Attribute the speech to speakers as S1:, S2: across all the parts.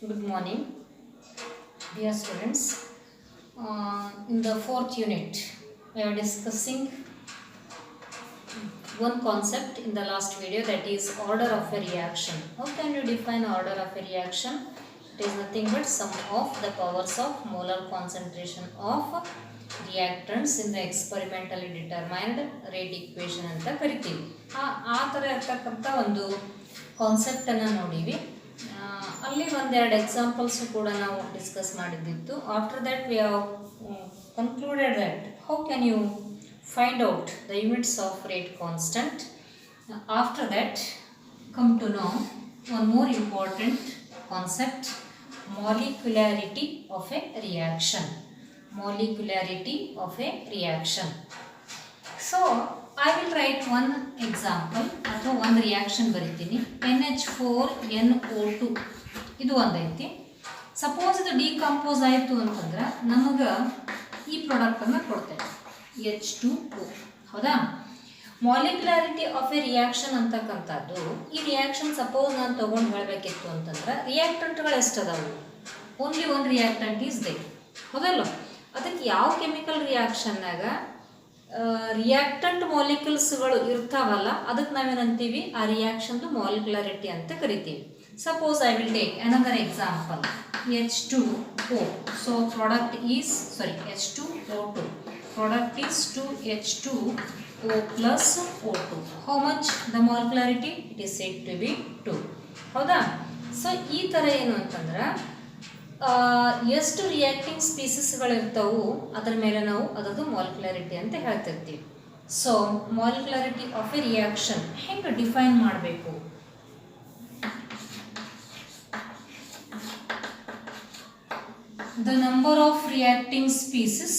S1: Good morning, dear students. In the fourth unit, we are discussing one concept in the last video, that is order of a reaction. How can you define order of a reaction? It is nothing but sum of the powers of molar concentration of reactants in the experimentally determined rate equation ಅಂತ ಕರಿತೀವಿ. ಆ ಥರ ಇರ್ತಕ್ಕಂಥ ಒಂದು ಕಾನ್ಸೆಪ್ಟನ್ನು ನೋಡಿವಿ. ಅಲ್ಲಿ ಒಂದೆರಡು examples ಕೂಡ ನಾವು ಡಿಸ್ಕಸ್ ಮಾಡಿದ್ದಿತ್ತು. After that we have concluded that how can you find out the units of rate constant. After that, come to know one more important concept, molecularity of a reaction. Molecularity of a reaction. So I will write one example ಅಥವಾ ಒಂದು reaction ಬರೀತೀನಿ. NH4NO2 ಇದು ಒಂದೈತಿ. Suppose ಇದು decompose ಆಯಿತು ಅಂತಂದ್ರೆ ನಮಗೆ ಈ ಪ್ರಾಡಕ್ಟನ್ನು ಕೊಡ್ತೇವೆ, H2O. ಹೌದಾ? ಮಾಲಿಕ್ಯುಲಾರಿಟಿ ಆಫ್ ಎ ರಿಯಾಕ್ಷನ್ ಅಂತಕ್ಕಂಥದ್ದು, ಈ ರಿಯಾಕ್ಷನ್ ಸಪೋಸ್ ನಾನು ತೊಗೊಂಡು ಹೇಳಬೇಕಿತ್ತು ಅಂತಂದ್ರೆ ರಿಯಾಕ್ಟೆಂಟ್ಗಳು ಎಷ್ಟದಾವು? Only one reactant is there. ಹೌದಲ್ಲ? ಅದಕ್ಕೆ ಯಾವ ಕೆಮಿಕಲ್ ರಿಯಾಕ್ಷನ್ನಾಗ ರಿಯಾಕ್ಟೆಂಟ್ ಮಾಲಿಕ್ಯೂಲ್ಸ್ಗಳು ಇರ್ತಾವಲ್ಲ, ಅದಕ್ಕೆ ನಾವೇನಂತೀವಿ, ಆ ರಿಯಾಕ್ಷನ್ದು ಮಾಲಿಕ್ಯುಲಾರಿಟಿ ಅಂತ ಕರಿತೀವಿ. Suppose I will take another example, H2O. So product is H2O2. Product is 2H2O plus O2. How much the molecularity? It is said to be 2. ಹೌದಾ? So ಈ ಥರ ಏನು ಅಂತಂದ್ರೆ ಎಷ್ಟು ರಿಯಾಕ್ಟಿಂಗ್ ಸ್ಪೀಸಸ್ಗಳಿರ್ತಾವು ಅದರ ಮೇಲೆ ನಾವು ಅದರದ್ದು ಮಾಲಿಕ್ಯುಲಾರಿಟಿ ಅಂತ ಹೇಳ್ತಿರ್ತೀವಿ. ಸೊ ಮಾಲಿಕ್ಯುಲಾರಿಟಿ ಆಫ್ ಎ ರಿಯಾಕ್ಷನ್ ಹೆಂಗೆ ಡಿಫೈನ್ ಮಾಡಬೇಕು? The number of reacting species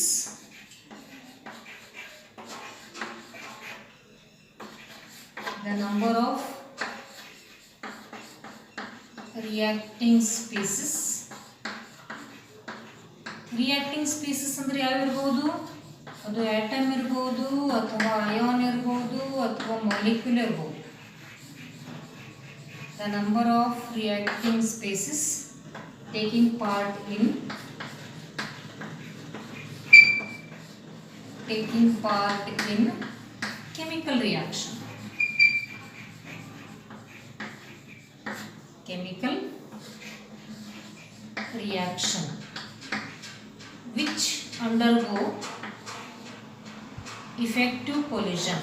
S1: reacting species ಅಂದರೆ ಯಾವ ಇರ್ಬೋದು? ಅದು ಆಟಮ್ ಇರ್ಬೋದು, ಅಥವಾ ಅಯಾನ್ ಇರ್ಬೋದು, ಅಥವಾ ಮಾಲಿಕ್ಯೂಲ್ ಇರ್ಬೋದು. The number of reacting species taking part in chemical reaction. Which undergo effective collision,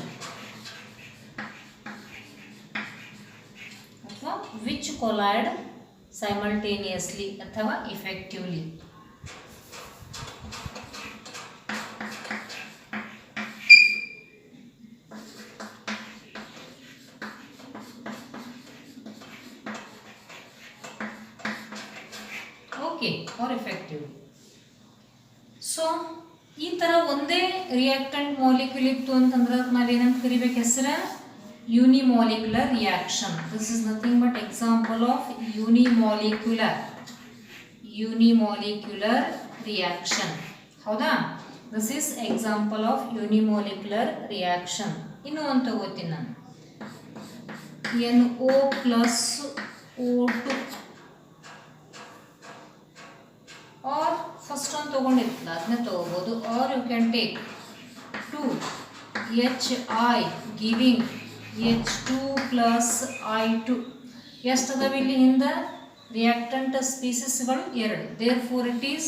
S1: ಅಥವಾ which collide simultaneously ಅಥವಾ effectively. Okay, or effective. So ಈ ಥರ ಒಂದೇ ರಿಯಾಕ್ಟೆಂಟ್ ಮಾಲಿಕ್ಯೂಲ್ ಇತ್ತು ಅಂತಂದ್ರೆ ನಾವೇನಂತ ಕರಿಬೇಕು? ಹೆಸರು unimolecular reaction. This is nothing but example of unimolecular reaction. ಹೌದಾ? This is example of unimolecular reaction. ಇನ್ನು ಒಂದು ತಗೋತೀನಿ ನಾನು, NO plus O2, or first ಒಂದು ತೊಗೊಂಡಿರ್ತಲ್ಲ ಅದನ್ನೇ ತಗೋಬೋದು, or you can take 2HI giving H2 plus I2. ಎಷ್ಟದಾವ ಇಲ್ಲಿ ಹಿಂದೆ reactant ಸ್ಪೀಸಸ್ಗಳು? 2. therefore it is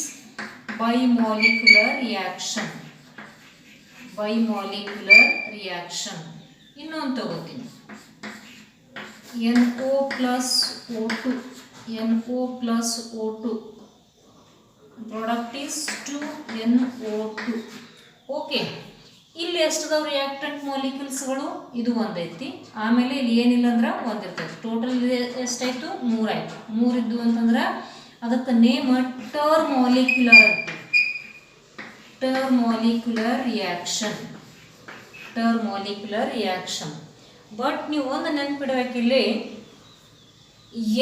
S1: bimolecular reaction. ಇನ್ನೊಂದು ತಗೋತೀನಿ, NO plus O2. Product is 2NO2. Okay, ಇಲ್ಲಿ ಎಷ್ಟದಾವ ರಿಯಾಕ್ಟೆಂಟ್ ಮಾಲಿಕ್ಯೂಲ್ಸ್ಗಳು? ಇದು ಒಂದೈತಿ. ಆಮೇಲೆ ಇಲ್ಲಿ ಏನಿಲ್ಲ ಅಂದ್ರೆ ಒಂದಿರ್ತೈತಿ. ಟೋಟಲ್ ಎಷ್ಟಾಯಿತು? 3 ಆಯಿತು. 3 ಇದ್ದು ಅಂತಂದ್ರೆ ಅದಕ್ಕೆ ನೇಮ್ ಟರ್ ಮಾಲಿಕ್ಯುಲರ್ ಅಂತ. ಟರ್ ಮಾಲಿಕ್ಯುಲರ್ ರಿಯಾಕ್ಷನ್. ಬಟ್ ನೀವು ಒಂದು ನೆನ್ಪಿಡಬೇಕಿಲ್ಲಿ,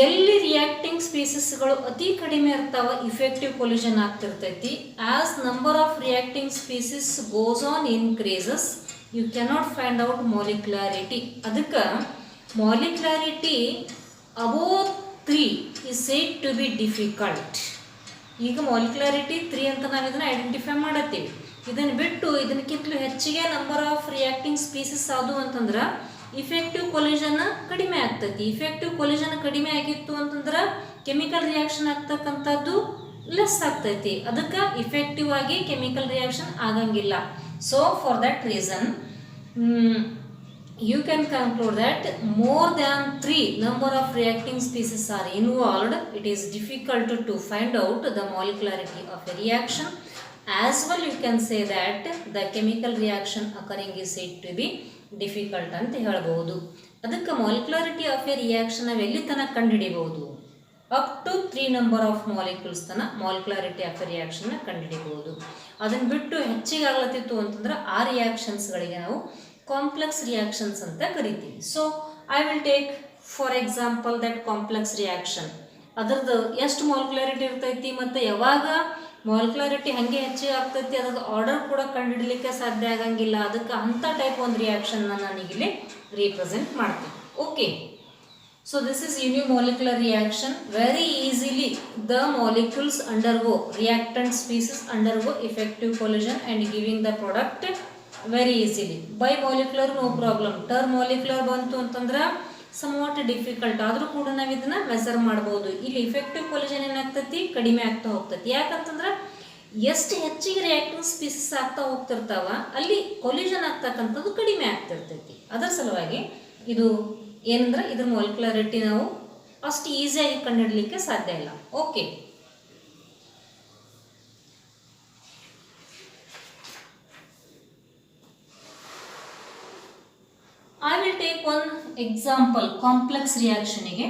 S1: ಎಲ್ಲಿ ರಿಯಾಕ್ಟಿಂಗ್ ಸ್ಪೀಸಸ್ಗಳು ಅತಿ ಕಡಿಮೆ ಇರ್ತಾವ ಇಫೆಕ್ಟಿವ್ ಕೊಲ್ಯೂಷನ್ ಆಗ್ತಿರ್ತೈತಿ. As number of reacting species goes on increases, you cannot find out molecularity. ಅದಕ್ಕೆ molecularity above 3 is said to be difficult. ಈಗ ಮಾಲಿಕ್ಯುಲಾರಿಟಿ 3 ಅಂತ ನಾವು ಇದನ್ನು ಐಡೆಂಟಿಫೈ ಮಾಡತ್ತೀವಿ. ಇದನ್ನು ಬಿಟ್ಟು ಇದಕ್ಕಿಂತಲೂ ಹೆಚ್ಚಿಗೆ ನಂಬರ್ ಆಫ್ ರಿಯಾಕ್ಟಿಂಗ್ ಸ್ಪೀಸಸ್ ಯಾವುದು ಅಂತಂದ್ರೆ ಇಫೆಕ್ಟಿವ್ ಕೊಲಿಷನ್ ಕಡಿಮೆ ಆಗ್ತೈತಿ. ಇಫೆಕ್ಟಿವ್ ಕೊಲಿಷನ್ ಕಡಿಮೆ ಆಗಿತ್ತು ಅಂತಂದ್ರೆ ಕೆಮಿಕಲ್ ರಿಯಾಕ್ಷನ್ ಆಗ್ತಕ್ಕಂಥದ್ದು ಲೆಸ್ ಆಗ್ತೈತಿ. ಅದಕ್ಕೆ ಇಫೆಕ್ಟಿವ್ ಆಗಿ ಕೆಮಿಕಲ್ ರಿಯಾಕ್ಷನ್ ಆಗಂಗಿಲ್ಲ. So for that reason you can conclude that more than 3 number of reacting species are involved, it is difficult to find out the molecularity of a reaction. As well you can say that the chemical reaction occurring is said to be difficult ಅಂತ ಹೇಳಬಹುದು. ಅದಕ್ಕೆ molecularity of a reaction ನಾವು ಎಲ್ಲಿ ತನಕ ಕಂಡುಹಿಡಿಯಬಹುದು? Up to 3 number of molecules ತನ molecularity of A ರಿಯಾಕ್ಷನ್ನ ಕಂಡುಹಿಡಿಯಬಹುದು. ಅದನ್ನು ಬಿಟ್ಟು ಹೆಚ್ಚಿಗೆ ಆಗ್ಲತ್ತಿತ್ತು ಅಂತಂದ್ರೆ ಆ ರಿಯಾಕ್ಷನ್ಸ್ಗಳಿಗೆ ನಾವು ಕಾಂಪ್ಲೆಕ್ಸ್ ರಿಯಾಕ್ಷನ್ಸ್ ಅಂತ ಕರಿತೀವಿ. So I will take for example that complex reaction. ಅದರದ್ದು ಎಷ್ಟು ಮಾಲಿಕ್ಯುಲಾರಿಟಿ ಇರ್ತೈತಿ ಮತ್ತು ಯಾವಾಗ ಮಾಲಿಕ್ಯುಲಾರಿಟಿ ಹಾಗೆ ಹೆಚ್ಚಿಗೆ ಆಗ್ತೈತಿ ಅದ್ರದ್ದು ಆರ್ಡರ್ ಕೂಡ ಕಂಡುಹಿಡಲಿಕ್ಕೆ ಸಾಧ್ಯ ಆಗಂಗಿಲ್ಲ. ಅದಕ್ಕೆ ಅಂಥ ಟೈಪ್ ಒಂದು ರಿಯಾಕ್ಷನ್ನ ನಾನೀಗಿಲ್ಲಿ ರೀಪ್ರೆಸೆಂಟ್ ಮಾಡ್ತೀನಿ. Okay, so this is unimolecular reaction. Very easily the molecules undergo, reactant species undergo effective collision and giving the product very easily. Bimolecular no problem. Termolecular ಬಂತು ಅಂತಂದ್ರೆ somewhat difficult ಆದರೂ ಕೂಡ ನಾವು ಇದನ್ನ ಮೆಜರ್ ಮಾಡಬಹುದು. ಇಲ್ಲಿ effective collision ಏನಾಗ್ತೈತಿ ಕಡಿಮೆ ಆಗ್ತಾ ಹೋಗ್ತೈತಿ. ಯಾಕಂತಂದ್ರೆ ಎಷ್ಟು ಹೆಚ್ಚಿಗೆ ರಿಯಾಕ್ಟಿಂಗ್ ಸ್ಪೀಸಸ್ ಆಗ್ತಾ ಹೋಗ್ತಿರ್ತಾವ ಅಲ್ಲಿ ಕೊಲಿಷನ್ ಆಗ್ತಕ್ಕಂಥದ್ದು ಕಡಿಮೆ ಆಗ್ತಿರ್ತೈತಿ. ಅದರ ಸಲುವಾಗಿ ಇದು ಏನಂದ್ರೆ ಇದ್ರ ಮಾಲಿಕ್ಯುಲಾರಿಟಿ ನಾವು ಅಷ್ಟು ಈಸಿಯಾಗಿ ಕಂಡುಹಿಡಲಿಕ್ಕೆ ಸಾಧ್ಯ ಇಲ್ಲ. Okay, I will take one example complex ರಿಯಾಕ್ಷನ್ಗೆ.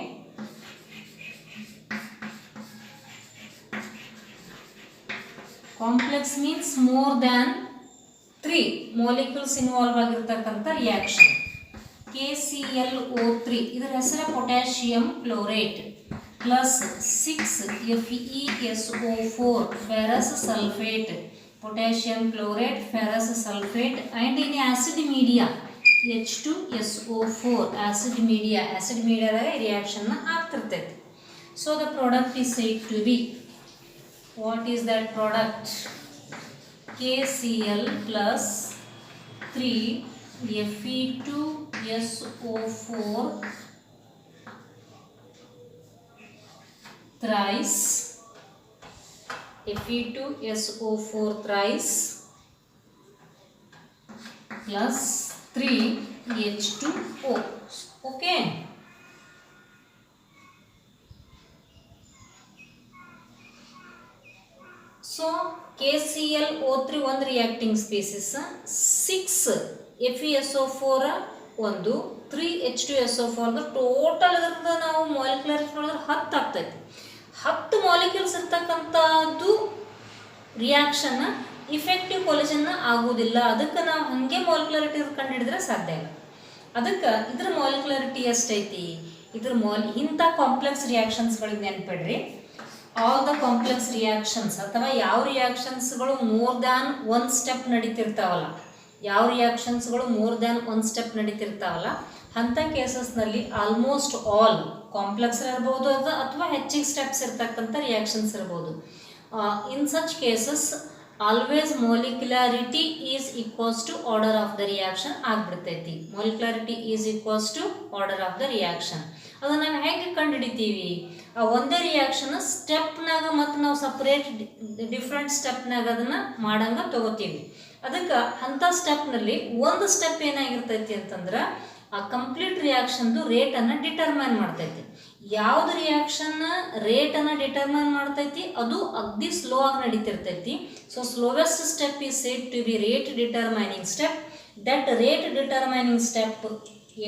S1: Complex means more than 3 molecules involve ಆಗಿರ್ತಕ್ಕಂಥ ರಿಯಾಕ್ಷನ್. KClO3 ಇದರ ಹೆಸರು potassium chlorate plus 6 FeSO4 ferrous sulphate, potassium chlorate ferrous sulphate and in acid media H2SO4 acid ಮೀಡಿಯಾದಾಗ reaction ಆಗ್ತಿರ್ತೈತಿ. So the product is said to be, what is that product? KCl plus 3 Fe2SO4 thrice Fe2SO4 thrice plus 3 H2O. Okay. So KClO3 ಒಂದು reacting species, 6 FeSO4 ಒಂದು, 3 H2SO4 total ಅದರಿಂದ ನಾವು ಮಾಲಿಕ್ಯುಲಾರಿಟಿ ನೋಡಿದ್ರೆ 10 ಆಗ್ತೈತಿ. 10 molecules ಇರ್ತಕ್ಕಂಥದ್ದು reaction effective collision ಆಗೋದಿಲ್ಲ. ಅದಕ್ಕೆ ನಾವು ಹಾಗೆ ಮಾಲಿಕ್ಯುಲಾರಿಟಿ ಕಂಡುಹಿಡಿದ್ರೆ ಸಾಧ್ಯ ಇಲ್ಲ. ಅದಕ್ಕೆ ಇದ್ರ ಮಾಲಿಕ್ಯುಲಾರಿಟಿ ಎಷ್ಟೈತಿ? ಇದ್ರ ಇಂಥ ಕಾಂಪ್ಲೆಕ್ಸ್ ರಿಯಾಕ್ಷನ್ಸ್ಗಳಿಗೆ ನೆನ್ಪಿಡ್ರಿ, ಆಲ್ ದ ಕಾಂಪ್ಲೆಕ್ಸ್ ರಿಯಾಕ್ಷನ್ಸ್ ಅಥವಾ ಯಾವ ರಿಯಾಕ್ಷನ್ಸ್ಗಳು ಮೋರ್ ದ್ಯಾನ್ 1 ಸ್ಟೆಪ್ ನಡೀತಿರ್ತಾವಲ್ಲ, ಯಾವ ರಿಯಾಕ್ಷನ್ಸ್ಗಳು ಮೋರ್ ದ್ಯಾನ್ 1 ಸ್ಟೆಪ್ ನಡೀತಿರ್ತಾವಲ್ಲ ಅಂಥ ಕೇಸಸ್ನಲ್ಲಿ ಆಲ್ಮೋಸ್ಟ್ ಆಲ್ ಕಾಂಪ್ಲೆಕ್ಸ್ ಇರ್ಬೋದು ಅದು ಅಥವಾ ಹೆಚ್ಚಿಗೆ ಸ್ಟೆಪ್ಸ್ ಇರ್ತಕ್ಕಂಥ ರಿಯಾಕ್ಷನ್ಸ್ ಇರ್ಬೋದು. In such cases always molecularity is equals to order of the reaction ಆಗಿಬಿಡ್ತೈತಿ. Molecularity is equals to order of the reaction. ಅದನ್ನು ನಾವು ಹೇಗೆ ಕಂಡುಹಿಡಿತೀವಿ? ಆ ಒಂದೇ ರಿಯಾಕ್ಷನ್ ಸ್ಟೆಪ್ನಾಗ ಮತ್ತು ನಾವು ಸಪ್ರೇಟ್ ಡಿಫ್ರೆಂಟ್ ಸ್ಟೆಪ್ನಾಗ ಅದನ್ನು ಮಾಡಂಗೆ ತಗೋತೀವಿ. ಅದಕ್ಕೆ ಅಂಥ ಸ್ಟೆಪ್ನಲ್ಲಿ ಒಂದು ಸ್ಟೆಪ್ ಏನಾಗಿರ್ತೈತಿ ಅಂತಂದ್ರೆ ಆ ಕಂಪ್ಲೀಟ್ ರಿಯಾಕ್ಷನ್ದು ರೇಟನ್ನು ಡಿಟರ್ಮೈನ್ ಮಾಡ್ತೈತಿ. ಯಾವುದು ರಿಯಾಕ್ಷನ್ ರೇಟನ್ನು ಡಿಟರ್ಮೈನ್ ಮಾಡ್ತೈತಿ ಅದು ಅಗ್ದಿ ಸ್ಲೋ ಆಗಿ ನಡೀತಿರ್ತೈತಿ. So slowest step is said to be rate determining step. That rate determining step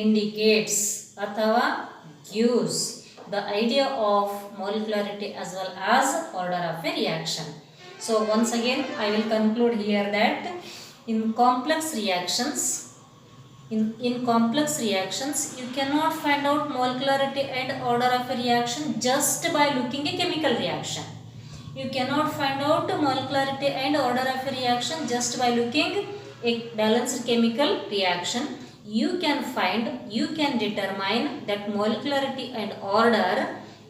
S1: indicates ಅಥವಾ gives the idea of molecularity as well as order of a reaction. So once again I will conclude here that in complex reactions you cannot find out molecularity and order of a reaction just by looking a chemical reaction. You cannot find out molecularity and order of a reaction just by looking a balanced chemical reaction. You can determine that molecularity and order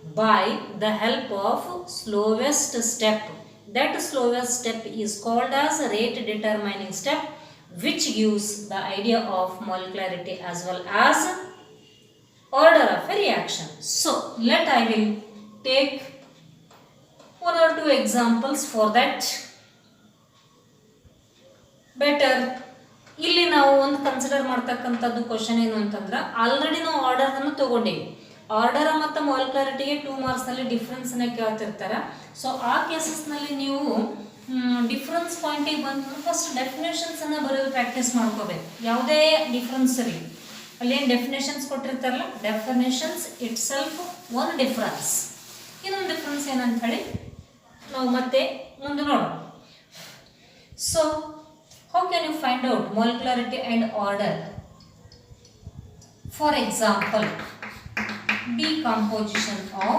S1: by the help of slowest step. That slowest step is called as rate determining step, which gives the idea of molecularity as well as order of a reaction. So I will take one or two examples for that. Better ಇಲ್ಲಿ ನಾವು ಒಂದು consider ಮಾಡ್ತಕ್ಕಂಥದ್ದು question ಏನು ಅಂತಂದ್ರೆ already ನಾವು ಆರ್ಡರ್ನ ತಗೊಂಡೇವಿ. Order ಮತ್ತು ಮಾಲಿಕ್ಯುಲಾರಿಟಿಗೆ 2 ಮಾರ್ಕ್ಸ್ನಲ್ಲಿ ಡಿಫ್ರೆನ್ಸ್ನ ಕೇಳ್ತಿರ್ತಾರೆ. So ಆ ಕೇಸಸ್ನಲ್ಲಿ ನೀವು ಡಿಫ್ರೆನ್ಸ್ ಪಾಯಿಂಟಿಗೆ ಬಂದು ಫಸ್ಟ್ ಡೆಫಿನೇಷನ್ಸನ್ನು ಬರೆಯೋದು ಪ್ರಾಕ್ಟೀಸ್ ಮಾಡ್ಕೋಬೇಕು. ಯಾವುದೇ ಡಿಫ್ರೆನ್ಸ್ ರೀ ಅಲ್ಲೇನು ಡೆಫಿನೇಷನ್ಸ್ ಕೊಟ್ಟಿರ್ತಾರಲ್ಲ, ಡೆಫಿನೇಷನ್ಸ್ ಇಟ್ ಸೆಲ್ಫ್ ಒಂದು ಡಿಫ್ರೆನ್ಸ್. ಇನ್ನೊಂದು ಡಿಫ್ರೆನ್ಸ್ ಏನಂತ ಹೇಳಿ ನಾವು ಮತ್ತೆ ಮುಂದೆ ನೋಡೋಣ. So how can you find out molecularity and order? For example, decomposition of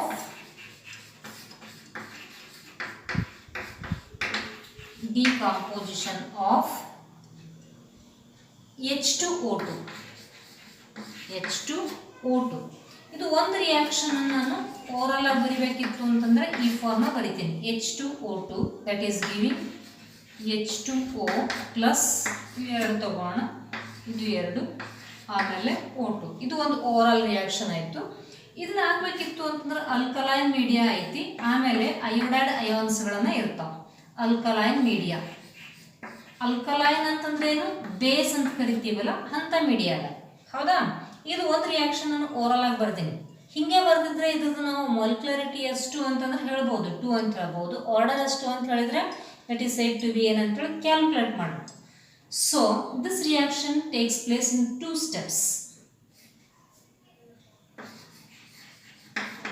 S1: H2O2. H2O2 ಇದು ಒಂದು ರಿಯಾಕ್ಷನ್ ನಾನು ಓರಲ್ ಆಗಿ ಬರಿಬೇಕಿತ್ತು ಅಂತಂದ್ರೆ ಈ ಫಾರ್ಮ್ ಬರಿತೀನಿ. H2O2 that is giving H2O plus ಎರಡು ತಗೋಣ, ಇದು 2 ಆಮೇಲೆ O2. ಇದು ಒಂದು ಓವರಾಲ್ ರಿಯಾಕ್ಷನ್ ಆಯಿತು. ಇದನ್ನ ಆಗಬೇಕಿತ್ತು ಅಂತಂದ್ರೆ ಅಲ್ಕಲೈನ್ ಮೀಡಿಯಾ ಐತಿ, ಆಮೇಲೆ ಅಯೋಡೈಡ್ ಅಯಾನ್ಸ್ಗಳನ್ನು ಇರ್ತಾವೆ. ಅಲ್ಕಲೈನ್ ಮೀಡಿಯಾ, ಅಲ್ಕಲೈನ್ ಅಂತಂದ್ರೆ ಏನು, ಬೇಸ್ ಅಂತ ಕರಿತೀವಲ್ಲ ಅಂಥ ಮೀಡಿಯಾ ಅಲ್ಲ, ಹೌದಾ. ಇದು ಒಂದು ರಿಯಾಕ್ಷನ್ ನಾನು ಓವರಾಲ್ ಆಗಿ ಬರ್ತೀನಿ. ಹಿಂಗೆ ಬರ್ದಿದ್ರೆ ಇದ್ರದ್ದು ನಾವು ಮಾಲಿಕ್ಯುಲಾರಿಟಿ ಎಷ್ಟು ಅಂತಂದ್ರೆ ಹೇಳ್ಬೋದು, 2 ಅಂತ ಹೇಳ್ಬೋದು. ಆರ್ಡರ್ ಎಷ್ಟು ಅಂತ ಹೇಳಿದ್ರೆ that is said to be ಏನಂತ ಕ್ಯಾಲ್ಕುಲೇಟ್ ಮಾಡೋಣ. So this reaction takes place in 2 steps.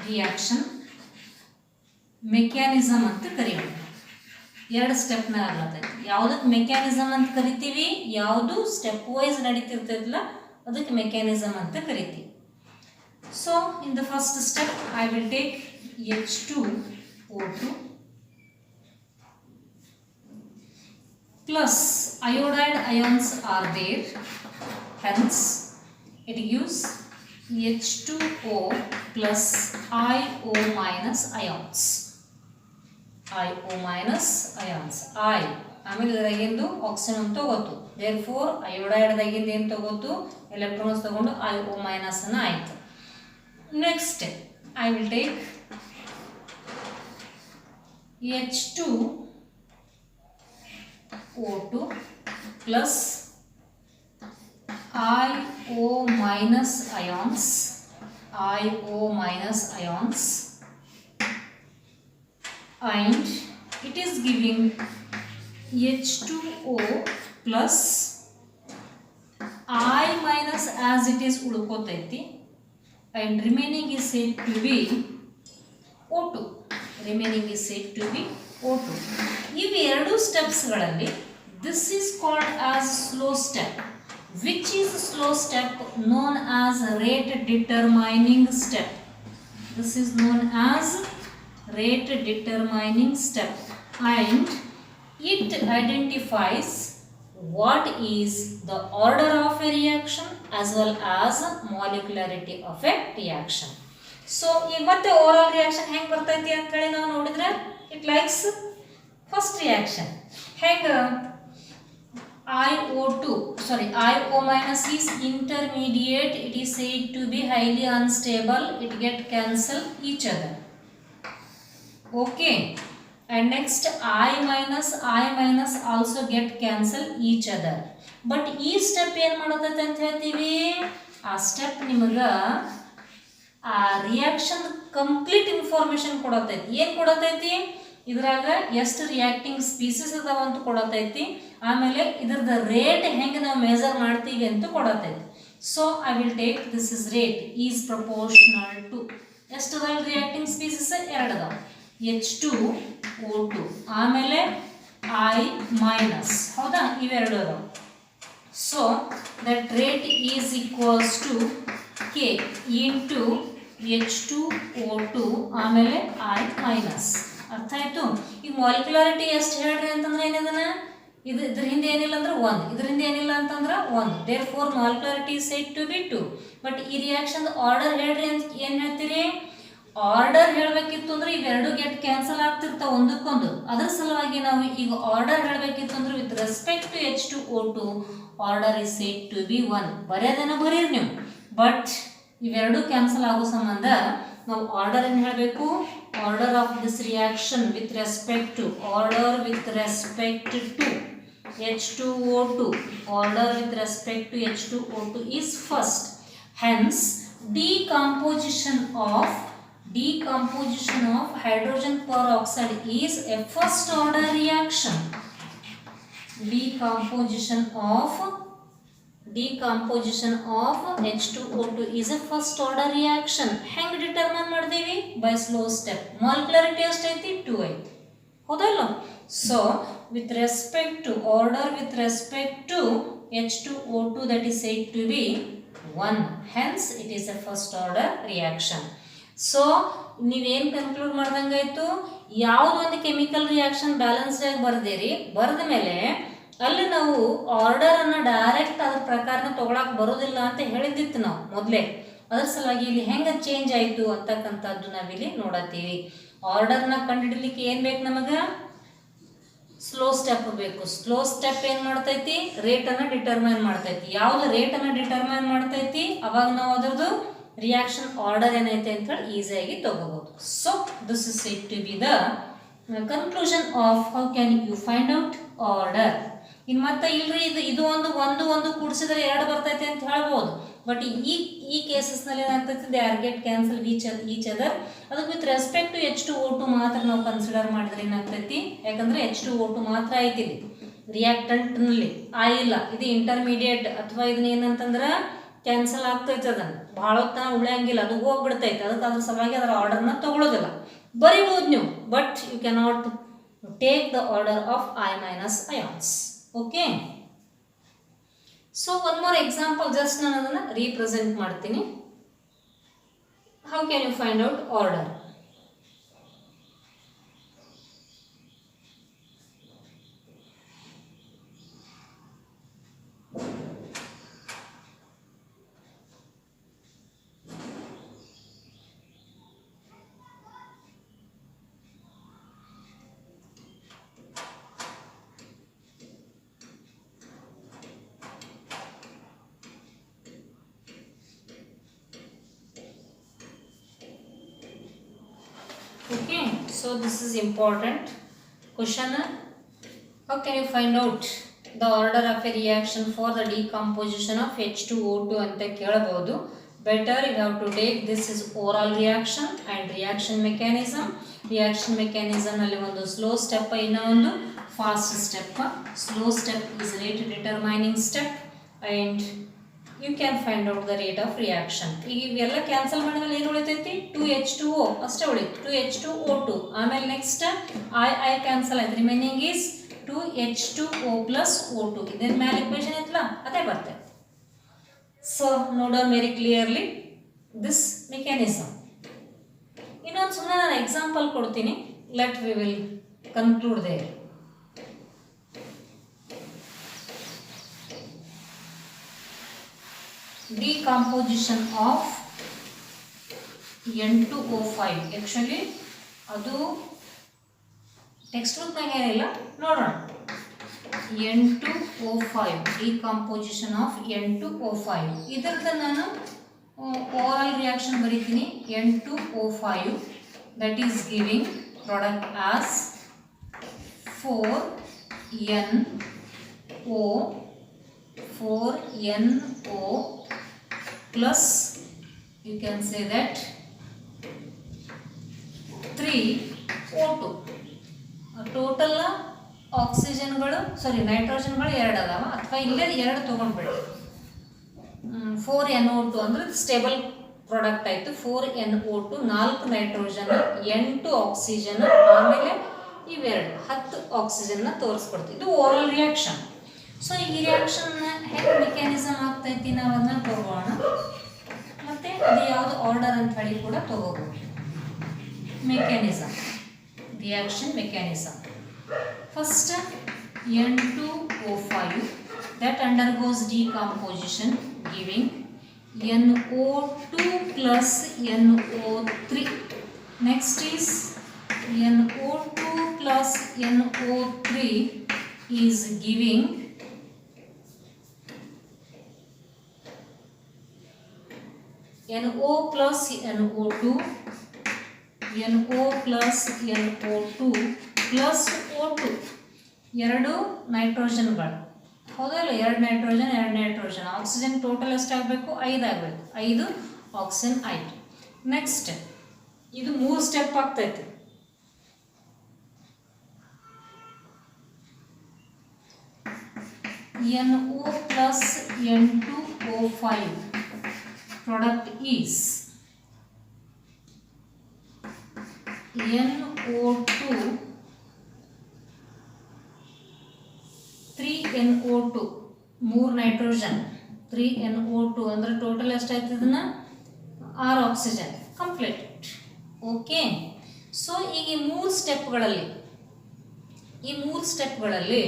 S1: Reaction mechanism ಅಂತ ಕರೆಯೋಣ. 2 ಸ್ಟೆಪ್ನ ಆಗ್ಲತ್ತೈತಿ. ಯಾವುದಕ್ಕೆ ಮೆಕ್ಯಾನಿಸಮ್ ಅಂತ ಕರಿತೀವಿ, ಯಾವುದು ಸ್ಟೆಪ್ ವೈಸ್ ನಡೀತಿರ್ತೈತಲ್ಲ ಅದಕ್ಕೆ ಮೆಕ್ಯಾನಿಸಮ್ ಅಂತ ಕರಿತೀವಿ. So in the first step I will take H2O2 plus iodide ions are there, hence it gives H2O plus IO minus ions. IO minus ions. I ಆಮೇಲೆ ಇದರಾಗಿಂದು ಆಕ್ಸಿಜನ್ ತಗೋತು, therefore ಅಯೋಡೈಡ್ದಾಗಿಂದ ಏನು ತಗೋತು, electrons ತಗೊಂಡು IO minus ಅನ್ನ ಆಯಿತು. Next I will take H2O2 plus IO minus ions, and it is giving H2O plus I minus as it is ಉಳ್ಕೋತೈತಿ, and remaining is said to be O2. ಇವು 2 ಸ್ಟೆಪ್ಸ್ಗಳಲ್ಲಿ this is called as slow step. Which is slow step? Known as rate determining step. This is known as rate determining step, and it identifies what is the order of a reaction as well as molecularity of a reaction. So ಈಗ ಮತ್ತೆ overall reaction ಹೆಂಗೆ ಬರ್ತೈತಿ ಅಂತ ಹೇಳಿ ನಾವು ನೋಡಿದ್ರೆ it likes first reaction ಹೆಂಗೆ IO minus is intermediate, it is said to be highly unstable, it get cancel each other. Okay, and next I minus also get cancel each other. But ಈ step ಏನು ಮಾಡೋದೈತೆ ಅಂತ ಹೇಳ್ತೀವಿ, ಆ step ನಿಮಗೆ ಆ reaction complete information ಕೊಡತೈತಿ. ಏನು ಕೊಡತೈತಿ, ಇದ್ರಾಗ ಎಷ್ಟು ರಿಯಾಕ್ಟಿಂಗ್ ಸ್ಪೀಸೀಸ್ ಅದಾವ ಅಂತ ಕೊಡತೈತಿ, ಆಮೇಲೆ ಇದ್ರದ್ದು ರೇಟ್ ಹೆಂಗೆ ನಾವು ಮೆಜರ್ ಮಾಡ್ತೀವಿ ಅಂತ ಕೊಡತೈತಿ. So I will take this is rate is proportional to ಎಷ್ಟು ಅದಾವ ರಿಯಾಕ್ಟಿಂಗ್ ಸ್ಪೀಸೀಸ್, 2 ಅದಾವ, H2O2 ಆಮೇಲೆ I minus, ಹೌದಾ, ಇವೆರಡು ಅದಾವ. So that rate is equals to K into H2O2 ಆಮೇಲೆ I minus. ಅರ್ಥ ಆಯಿತು. ಈಗ ಮಾಲಿಕ್ಯುಲಾರಿಟಿ ಎಷ್ಟು ಹೇಳ್ರಿ ಅಂತಂದ್ರೆ ಏನಿದನ, ಇದ್ರ ಹಿಂದೆ ಏನಿಲ್ಲ ಅಂದ್ರೆ 1, ಇದರಿಂದ ಏನಿಲ್ಲ ಅಂತಂದ್ರೆ 1, therefore molecularity is said to be 2. But ಈ ರಿಯಾಕ್ಷನ್ ಆರ್ಡರ್ ಹೇಳ್ರಿ ಅಂತ ಏನು ಹೇಳ್ತೀರಿ, ಆರ್ಡರ್ ಹೇಳಬೇಕಿತ್ತು ಅಂದ್ರೆ ಇವೆರಡು ಗೆಟ್ ಕ್ಯಾನ್ಸಲ್ ಆಗ್ತಿರ್ತಾವೆ ಒಂದಕ್ಕೊಂದು. ಅದರ ಸಲುವಾಗಿ ನಾವು ಈಗ ಆರ್ಡರ್ ಹೇಳಬೇಕಿತ್ತು ಅಂದ್ರೆ with respect to H2O2 order is said to be 1. ಬರೆಯೋದನ್ನ ಬರೀರಿ ನೀವು, ಬಟ್ ಇವೆರಡು ಕ್ಯಾನ್ಸಲ್ ಆಗೋ ಸಂಬಂಧ ನಾವು ಆರ್ಡರ್ ಏನು ಹೇಳಬೇಕು, order of this reaction with respect to H2O2, order with respect to H2O2 is first. Hence, decomposition of hydrogen peroxide is a first order reaction. Decomposition of H2O2 is a first order reaction. ಹೆಂಗೆ determine ಮಾಡ್ತೀವಿ? By slow step. Molecularity ಎಷ್ಟೈತಿ? 2 ಐತಿ. ಹೌದಲ್ಲ? So, with respect to H2O2, that is said to be 1. Hence, it is a first order reaction. So, ನೀವೇನು conclude ಮಾಡ್ದಂಗಾಯ್ತು, ಯಾವುದೋ ಒಂದು chemical reaction balanced ಆಗಿ ಬರ್ದೇರಿ, ಬರೆದ ಮೇಲೆ ಅಲ್ಲಿ ನಾವು ಆರ್ಡರನ್ನು ಡೈರೆಕ್ಟ್ ಅದ್ರ ಪ್ರಕಾರನ ತೊಗೊಳಕ್ಕೆ ಬರೋದಿಲ್ಲ ಅಂತ ಹೇಳಿದ್ದಿತ್ತು ನಾವು ಮೊದಲೇ. ಅದರ ಸಲುವಾಗಿ ಇಲ್ಲಿ ಹೆಂಗೆ ಚೇಂಜ್ ಆಯಿತು ಅಂತಕ್ಕಂಥದ್ದು ನಾವಿಲ್ಲಿ ನೋಡತ್ತೀವಿ. ಆರ್ಡರ್ನ ಕಂಡುಹಿಡಲಿಕ್ಕೆ ಏನು ಬೇಕು ನಮಗೆ? ಸ್ಲೋ ಸ್ಟೆಪ್ ಬೇಕು. ಸ್ಲೋ ಸ್ಟೆಪ್ ಏನು ಮಾಡ್ತೈತಿ? ರೇಟನ್ನು ಡಿಟರ್ಮೈನ್ ಮಾಡ್ತೈತಿ. ಯಾವ್ದು ರೇಟನ್ನು ಡಿಟರ್ಮೈನ್ ಮಾಡ್ತೈತಿ ಅವಾಗ ನಾವು ಅದರದ್ದು ರಿಯಾಕ್ಷನ್ ಆರ್ಡರ್ ಏನೈತೆ ಅಂತ ಹೇಳಿ ಈಸಿಯಾಗಿ ತಗೋಬಹುದು. So this is said to be the conclusion of how can you find out order. ಇನ್ನು ಮತ್ತೆ ಇಲ್ರಿ ಇದು ಒಂದು ಕೂಡಿಸಿದ್ರೆ 2 ಬರ್ತೈತೆ ಅಂತ ಹೇಳ್ಬೋದು. ಬಟ್ ಈ ಕೇಸಸ್ನಲ್ಲಿ ಏನಾಗ್ತೈತಿ, they are get cancel each other. ಅದಕ್ಕೆ ವಿತ್ ರೆಸ್ಪೆಕ್ಟ್ ಟು H2O2 ಮಾತ್ರ ನಾವು ಕನ್ಸಿಡರ್ ಮಾಡಿದ್ರೆ ಏನಾಗ್ತೈತಿ, ಯಾಕಂದ್ರೆ H2O2 ಮಾತ್ರ ಐತಿ ರಿಯಾಕ್ಟೆಂಟ್ನಲ್ಲಿ, ಇಲ್ಲ ಇದು ಇಂಟರ್ಮೀಡಿಯೇಟ್ ಅಥವಾ ಇದನ್ನ ಏನಂತಂದ್ರೆ ಕ್ಯಾನ್ಸಲ್ ಆಗ್ತೈತೆ. ಅದನ್ನು ಭಾಳ ಹೊತ್ತು ಉಳಿಯಂಗಿಲ್ಲ, ಅದು ಹೋಗ್ಬಿಡ್ತೈತೆ. ಅದಕ್ಕೆ ಅದ್ರ ಸಲುವಾಗಿ ಅದರ ಆರ್ಡರ್ನ ತಗೊಳ್ಳೋದಿಲ್ಲ. ಬರಿಬೋದು ನೀವು, but you cannot take the order of I- ions. Okay, so one more example, just ನಾನು ಅದನ್ನು ರೀಪ್ರೆಸೆಂಟ್ ಮಾಡ್ತೀನಿ. How can you find out order? Okay, so this is important question. How can you find out the order of a reaction for the decomposition of H2O2 ಅಂತ ಕೇಳಬಹುದು. Better you have to take this is oral reaction and reaction mechanism. Reaction mechanism ಅಲ್ಲಿ ಒಂದು slow step, ಇನ್ನೊಂದು fast step. Slow step is rate determining step and you can find out the rate of reaction. ಈಗ ಇವೆಲ್ಲ cancel ಮಾಡಿದ್ಮೇಲೆ ಏನು ಉಳಿತೈತಿ? 2H2O ಅಷ್ಟೇ ಉಳಿತು, 2H2O2. ಆಮೇಲೆ ನೆಕ್ಸ್ಟ್ I ಕ್ಯಾನ್ಸಲ್ ಆಯ್ತು, remaining is 2H2O plus O2. ಇದರ ಮೇಲೆ ಇಕ್ವೇಷನ್ ಐತಲ್ಲ ಅದೇ ಬರ್ತೈತೆ. ಸೊ ನೋಡೋಣ ವೆರಿ ಕ್ಲಿಯರ್ಲಿ ದಿಸ್ ಮೆಕ್ಯಾನಿಸಮ್. ಇನ್ನೊಂದು ಸುಮ್ಮನೆ ನಾನು ಎಕ್ಸಾಂಪಲ್ ಕೊಡ್ತೀನಿ. Let we will conclude there. Decomposition of N2O5. Actually ಅದು ಟೆಕ್ಸ್ಟ್ ಬುಕ್ನಾಗ ಏನಿಲ್ಲ, ನೋಡೋಣ. N2O5, decomposition of N2O5. ಇದರದ್ದು ನಾನು ಓರಲ್ ರಿಯಾಕ್ಷನ್ ಬರೀತೀನಿ. N2O5 that is giving product as 4NO plus you can say that 3O2. Total ಆಕ್ಸಿಜನ್ಗಳು ನೈಟ್ರೋಜನ್ಗಳು 2 ಅದಾವ, ಅಥವಾ ಇಲ್ಲೇ 2 ತೊಗೊಂಡ್ಬಿಡಿ. 4NO2 ಅಂದರೆ ಸ್ಟೇಬಲ್ ಪ್ರಾಡಕ್ಟ್ ಆಯಿತು. 4NO2 4 ನೈಟ್ರೋಜನ್ 8 ಆಕ್ಸಿಜನ್, ಆಮೇಲೆ ಇವೆರಡು 10 ಆಕ್ಸಿಜನ್ನ ತೋರಿಸ್ಕೊಡ್ತೀವಿ. ಇದು ಓರಲ್ ರಿಯಾಕ್ಷನ್. ಸೊ ಈ ರಿಯಾಕ್ಷನ್ ಹೆಂಗೆ ಮೆಕ್ಯಾನಿಸಮ್ ಆಗ್ತೈತಿ ನಾವು ಅದನ್ನ ತಗೋಣ, ಮತ್ತು ಅದು ಯಾವುದು ಆರ್ಡರ್ ಅಂತ ಹೇಳಿ ಕೂಡ ತಗೋಬೋದು. Mechanism, reaction mechanism. First N2O5 that undergoes decomposition giving NO2 plus NO3 Next is NO2 plus NO3 is giving NO plus NO2, NO plus NO2 plus O2 ಎರಡು ನೈಟ್ರೋಜನ್ಗಳು ಹೌದಲ್ಲ, ಎರಡು ನೈಟ್ರೋಜನ್ ಆಕ್ಸಿಜನ್ ಟೋಟಲ್ ಎಷ್ಟಾಗಬೇಕು? 5 ಆಗಬೇಕು. 5 oxygen ಆಯಿತು. Next ಇದು 3 step ಆಗ್ತೈತಿ. NO plus N2O5 product is NO2 3NO2 3 nitrogen 3NO2 ಅಂದರೆ total ಎಷ್ಟಾಯ್ತು? ಇದನ್ನ 6 ಆಕ್ಸಿಜನ್ ಕಂಪ್ಲೀಟ್. ಓಕೆ, ಸೊ ಈಗ ಈ 3 ಸ್ಟೆಪ್ಗಳಲ್ಲಿ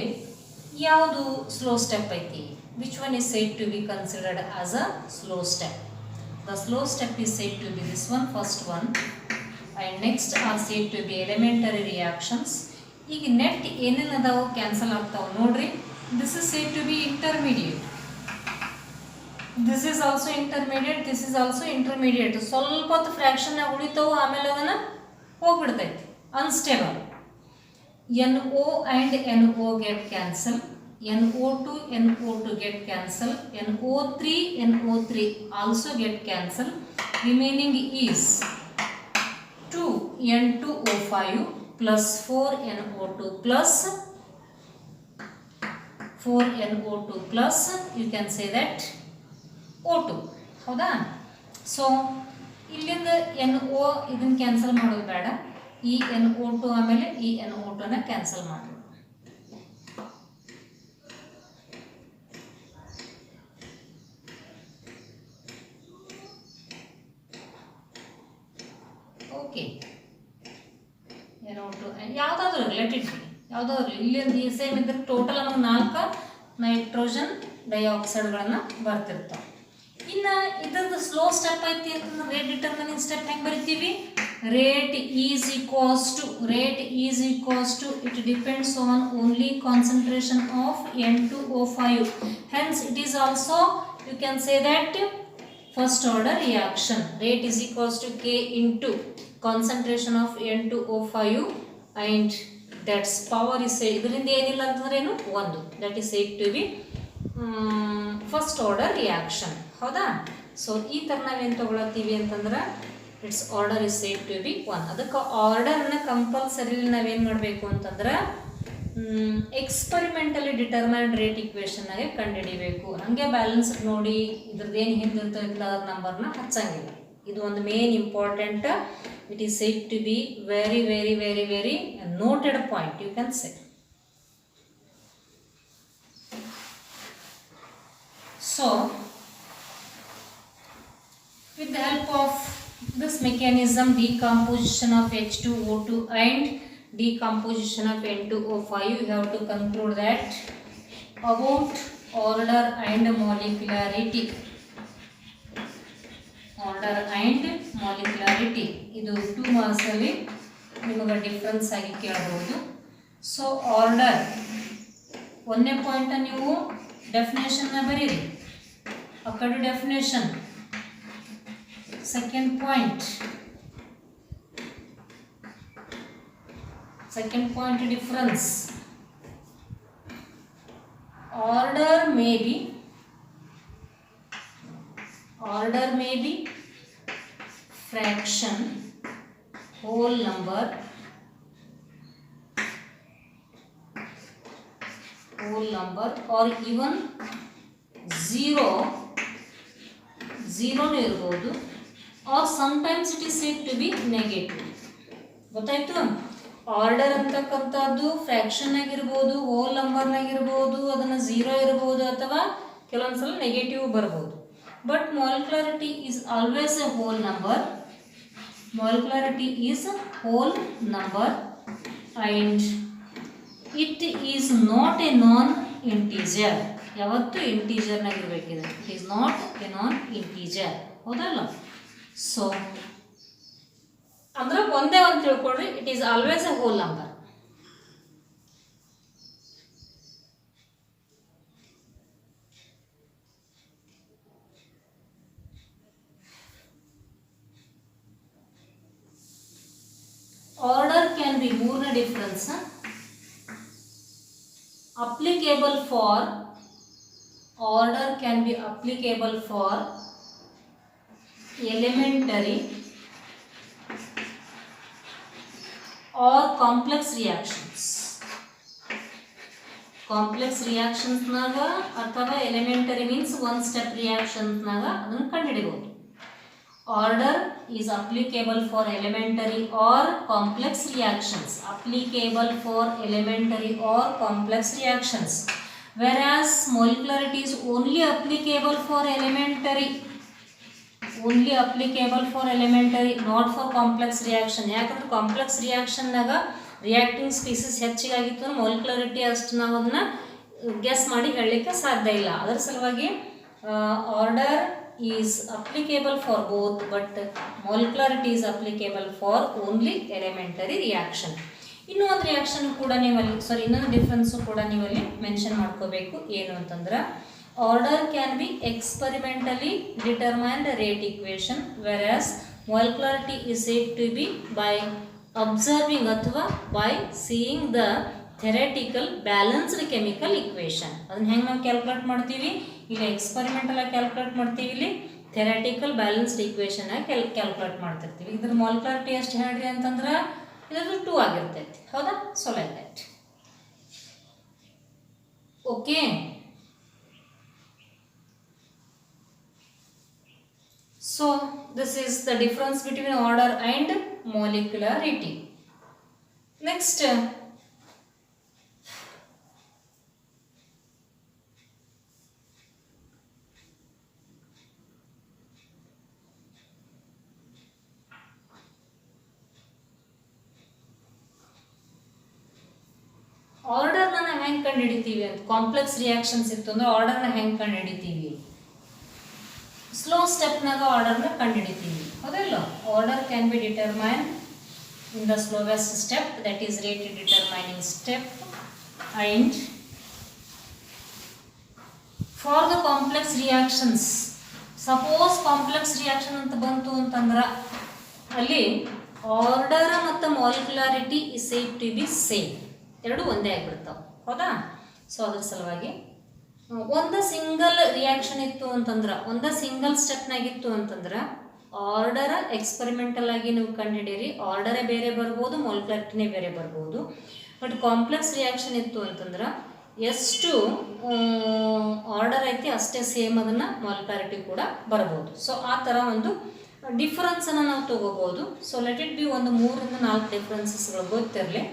S1: ಯಾವುದು ಸ್ಲೋ ಸ್ಟೆಪ್ ಐತಿ? Which one is said to be considered as a slow step? The slow step is said to be this one, first one, and next are said to be elementary reactions. ಈಗ net ಏನೇನು ಅದಾವು cancel ಆಗ್ತಾವೆ ನೋಡ್ರಿ. This is said to be intermediate. This is also intermediate, this is also intermediate. ಸ್ವಲ್ಪ ಹೊತ್ತು ಫ್ರ್ಯಾಕ್ಷನ್ನಾಗ ಉಳಿತಾವು, ಆಮೇಲೆ ಅದನ್ನು ಹೋಗ್ಬಿಡ್ತೈತಿ unstable. NO and NO get cancel, NO2 NO2 get cancel, NO3 also get cancel. Remaining is 2N2O5 plus 4NO2 plus you can say that O2. ಹೌದಾ? So ಇಲ್ಲಿಂದ NO ಇದನ್ನು cancel ಮಾಡೋದು ಬೇಡ. ಈ NO2 ಆಮೇಲೆ ಈ NO2ನ ಕ್ಯಾನ್ಸಲ್ ಮಾಡಿ. ಓಕೆ, NO2 ಯಾವುದಾದ್ರೂ ರಿಲೇಟೆಡ್ ಯಾವುದಾದ್ರೂ ಇಲ್ಲಿಂದ ಈ ಸೇಮ್ ಇದ್ರೆ ಟೋಟಲ್ ನಮಗೆ 4 ನೈಟ್ರೋಜನ್ ಡೈಆಕ್ಸೈಡ್ಗಳನ್ನು ಬರ್ತಿರ್ತಾವೆ. ಇನ್ನು ಇದರದ್ದು ಸ್ಲೋ ಸ್ಟೆಪ್ ಐತಿ ಅಂತಂದ್ರೆ ರೇಟ್ ಡಿಟರ್ಮಿನಿಂಗ್ ಸ್ಟೆಪ್ ಹೆಂಗೆ ಬರಿತೀವಿ? Rate is equals to it depends on only concentration of N2O5. Hence it is also, you can say that, first order reaction. Rate is equals to K into concentration of N2O5 and that's power is said. ಇದರಿಂದ ಏನಿಲ್ಲ ಅಂತಂದ್ರೆ ಏನು? 1. That is said to be first order reaction. ಹೌದಾ? So ಈ ಥರ ನಾವೇನು ತಗೊಳತ್ತೀವಿ ಅಂತಂದ್ರೆ it's order is said to be 1. ಅದಕ್ಕೆ ಆರ್ಡರ್ನ ಕಂಪಲ್ಸರಿ ನಾವೇನು ಮಾಡಬೇಕು ಅಂತಂದ್ರೆ ಎಕ್ಸ್ಪರಿಮೆಂಟಲಿ ಡಿಟರ್ಮೈನ್ಡ್ ರೇಟ್ ಇಕ್ವೇಷನ್ನಾಗೆ ಕಂಡುಹಿಡಿಬೇಕು. ಹಾಗೆ ಬ್ಯಾಲೆನ್ಸ್ ನೋಡಿ ಇದ್ರದ್ದೇನು ಹಿಂದಿರ್ತೈತಿಲ್ಲ ಅದ್ರ ನಂಬರ್ನ ಹಚ್ಚಂಗಿಲ್ಲ. ಇದು ಒಂದು main important. It is said to be very very very very noted point, you can say. So with the help of this mechanism, decomposition of H2O2 and decomposition of N2O5, you have to conclude that about order and molecularity. Order and molecularity ಇದು 2 marks ಅಲ್ಲಿ ನಿಮಗೆ difference ಆಗಿ ಕೇಳಬಹುದು. So order 1ನೇ point ನೀವು definition ನ ಬರೀರಿ. ಆ ಕಡೆ definition. Second point difference. Order may be fraction, whole number, or even zero ಇರಬಹುದು. or sometimes it is said to be negative. ಗೊತ್ತಾಯ್ತು? ಆರ್ಡರ್ ಅಂತಕ್ಕಂಥದ್ದು ಫ್ರ್ಯಾಕ್ಷನ್ ಆಗಿರ್ಬೋದು, ಹೋಲ್ ನಂಬರ್ನಾಗಿರ್ಬೋದು, ಅದನ್ನು 0 ಇರ್ಬೋದು ಅಥವಾ ಕೆಲವೊಂದ್ಸಲ ನೆಗೆಟಿವ್ ಬರ್ಬೋದು. But molecularity is always a whole number. And it is not a non integer. ಯಾವತ್ತೂ ಇಂಟೀಜರ್ನಾಗಿರ್ಬೇಕಿದೆ. It is not a non integer. ಹೌದಲ್ಲ? So ಅಂದ್ರೆ ಒಂದೇ ಒಂದು ತಿಳ್ಕೊಳ್ರಿ, it is always a whole number. Order can be ಮೂರನೇ difference applicable for order can be applicable for elementary or complex reactions. Complex reactions ನಾಗ ಅಥವಾ elementary means one step reactions ನಾಗ ಅದನ್ನು ಕಂಡುಹಿಡಿಯಬಹುದು. Order is applicable for elementary or complex reactions. Applicable for elementary or complex reactions. Whereas molecularity is only applicable for elementary. Only applicable for elementary, not for complex reaction. ಯಾಕಂದ್ರೆ complex reaction ನಾಗ reacting species ಹೆಚ್ಚಿಗಾಗಿತ್ತು ಅಂದ್ರೆ molecularity ಅಷ್ಟು ನಾವು ಅದನ್ನ guess ಮಾಡಿ ಹೇಳಲಿಕ್ಕೆ ಸಾಧ್ಯ ಇಲ್ಲ. ಅದರ ಸಲುವಾಗಿ order is applicable for both, but molecularity is applicable for only elementary reaction. ಇನ್ನೂ ಒಂದು ರಿಯಾಕ್ಷನ್ ಕೂಡ ನೀವಲ್ಲಿ ಇನ್ನೊಂದು ಡಿಫ್ರೆನ್ಸು ಕೂಡ ನೀವಲ್ಲಿ ಮೆನ್ಷನ್ ಮಾಡ್ಕೋಬೇಕು. ಏನು ಅಂತಂದ್ರೆ order can be experimentally determined rate equation, versus molecularity is said to be by observing ಅಥವಾ by seeing the theoretical balanced chemical equation. ಅದನ್ನ ಹೆಂಗೆ ನಾವು ಕ್ಯಾಲ್ಕುಲೇಟ್ ಮಾಡ್ತೀವಿ, ಇಲ್ಲಿ ಎಕ್ಸ್ಪರಿಮೆಂಟಲ್ ಆಗಿ ಕ್ಯಾಲ್ಕುಲೇಟ್ ಮಾಡ್ತೀವಿ, ಇಲ್ಲಿ ಥೆರಟಿಕಲ್ ಬ್ಯಾಲೆನ್ಸ್ಡ್ ಈಕ್ವೇಷನ್ ಆಗಿ ಕ್ಯಾಲ್ಕುಲೇಟ್ ಮಾಡ್ತಿರ್ತೀವಿ. ಇದ್ರ ಮಾಲಿಕ್ಯುಲಾರಿಟಿ ಎಷ್ಟು ಹೇಳ್ರಿ ಅಂತಂದ್ರೆ ಇದ್ರದ್ದು 2 ಆಗಿರ್ತೈತಿ. ಹೌದಾ? So like that. Okay, so this is the difference between order and molecularity. Next, ಆರ್ಡರ್ನ ನಾವು ಹೆಂಗೆ ಕಂಡುಹಿಡಿತೀವಿ ಅಂತ, ಕಾಂಪ್ಲೆಕ್ಸ್ ರಿಯಾಕ್ಷನ್ಸ್ ಇತ್ತು ಅಂದ್ರೆ ಆರ್ಡರ್ನ ಹೆಂಗೆ ಕಂಡುಹಿಡಿತೀವಿ, ಸ್ಲೋ ಸ್ಟೆಪ್ನಾಗ ಆರ್ಡರ್ನ ಕಂಡುಹಿಡಿತೀವಿ. ಹೌದಲ್ಲ? Order can be determine in the slowest step, that is rate determining step. And for the complex reactions, suppose complex reaction ಅಂತ ಬಂತು ಅಂತಂದ್ರೆ ಅಲ್ಲಿ ಆರ್ಡರ್ ಮತ್ತು molecularity is said to be same, ಎರಡು ಒಂದೇ ಆಗಿಬಿಡ್ತಾವೆ. ಹೌದಾ? ಸೊ ಅದ್ರ ಸಲುವಾಗಿ ಒಂದು ಸಿಂಗಲ್ ರಿಯಾಕ್ಷನ್ ಇತ್ತು ಅಂತಂದ್ರೆ, ಒಂದು ಸಿಂಗಲ್ ಸ್ಟೆಪ್ನಾಗಿತ್ತು ಅಂತಂದ್ರೆ ಆರ್ಡರ್ ಎಕ್ಸ್ಪರಿಮೆಂಟಲ್ ಆಗಿ ನೀವು ಕಂಡುಹಿಡೀರಿ, ಆರ್ಡರೇ ಬೇರೆ ಬರ್ಬೋದು, ಮಾಲಿಕ್ಯುಲಾರಿಟಿನೇ ಬೇರೆ ಬರ್ಬೋದು. ಬಟ್ ಕಾಂಪ್ಲೆಕ್ಸ್ ರಿಯಾಕ್ಷನ್ ಇತ್ತು ಅಂತಂದ್ರೆ ಎಷ್ಟು ಆರ್ಡರ್ ಐತಿ ಅಷ್ಟೇ ಸೇಮ್ ಅದನ್ನು ಮಾಲಿಕ್ಯುಲಾರಿಟಿ ಕೂಡ ಬರ್ಬೋದು. ಸೊ ಆ ಥರ ಒಂದು ಡಿಫ್ರೆನ್ಸನ್ನು ನಾವು ತೊಗೋಬೋದು. ಸೊ ಲೆಟ್ ಇಟ್ ಬಿ ಒಂದು 3 ಇಂದ 4 ಡಿಫ್ರೆನ್ಸಸ್ಗಳು ಗೊತ್ತಿರಲಿ.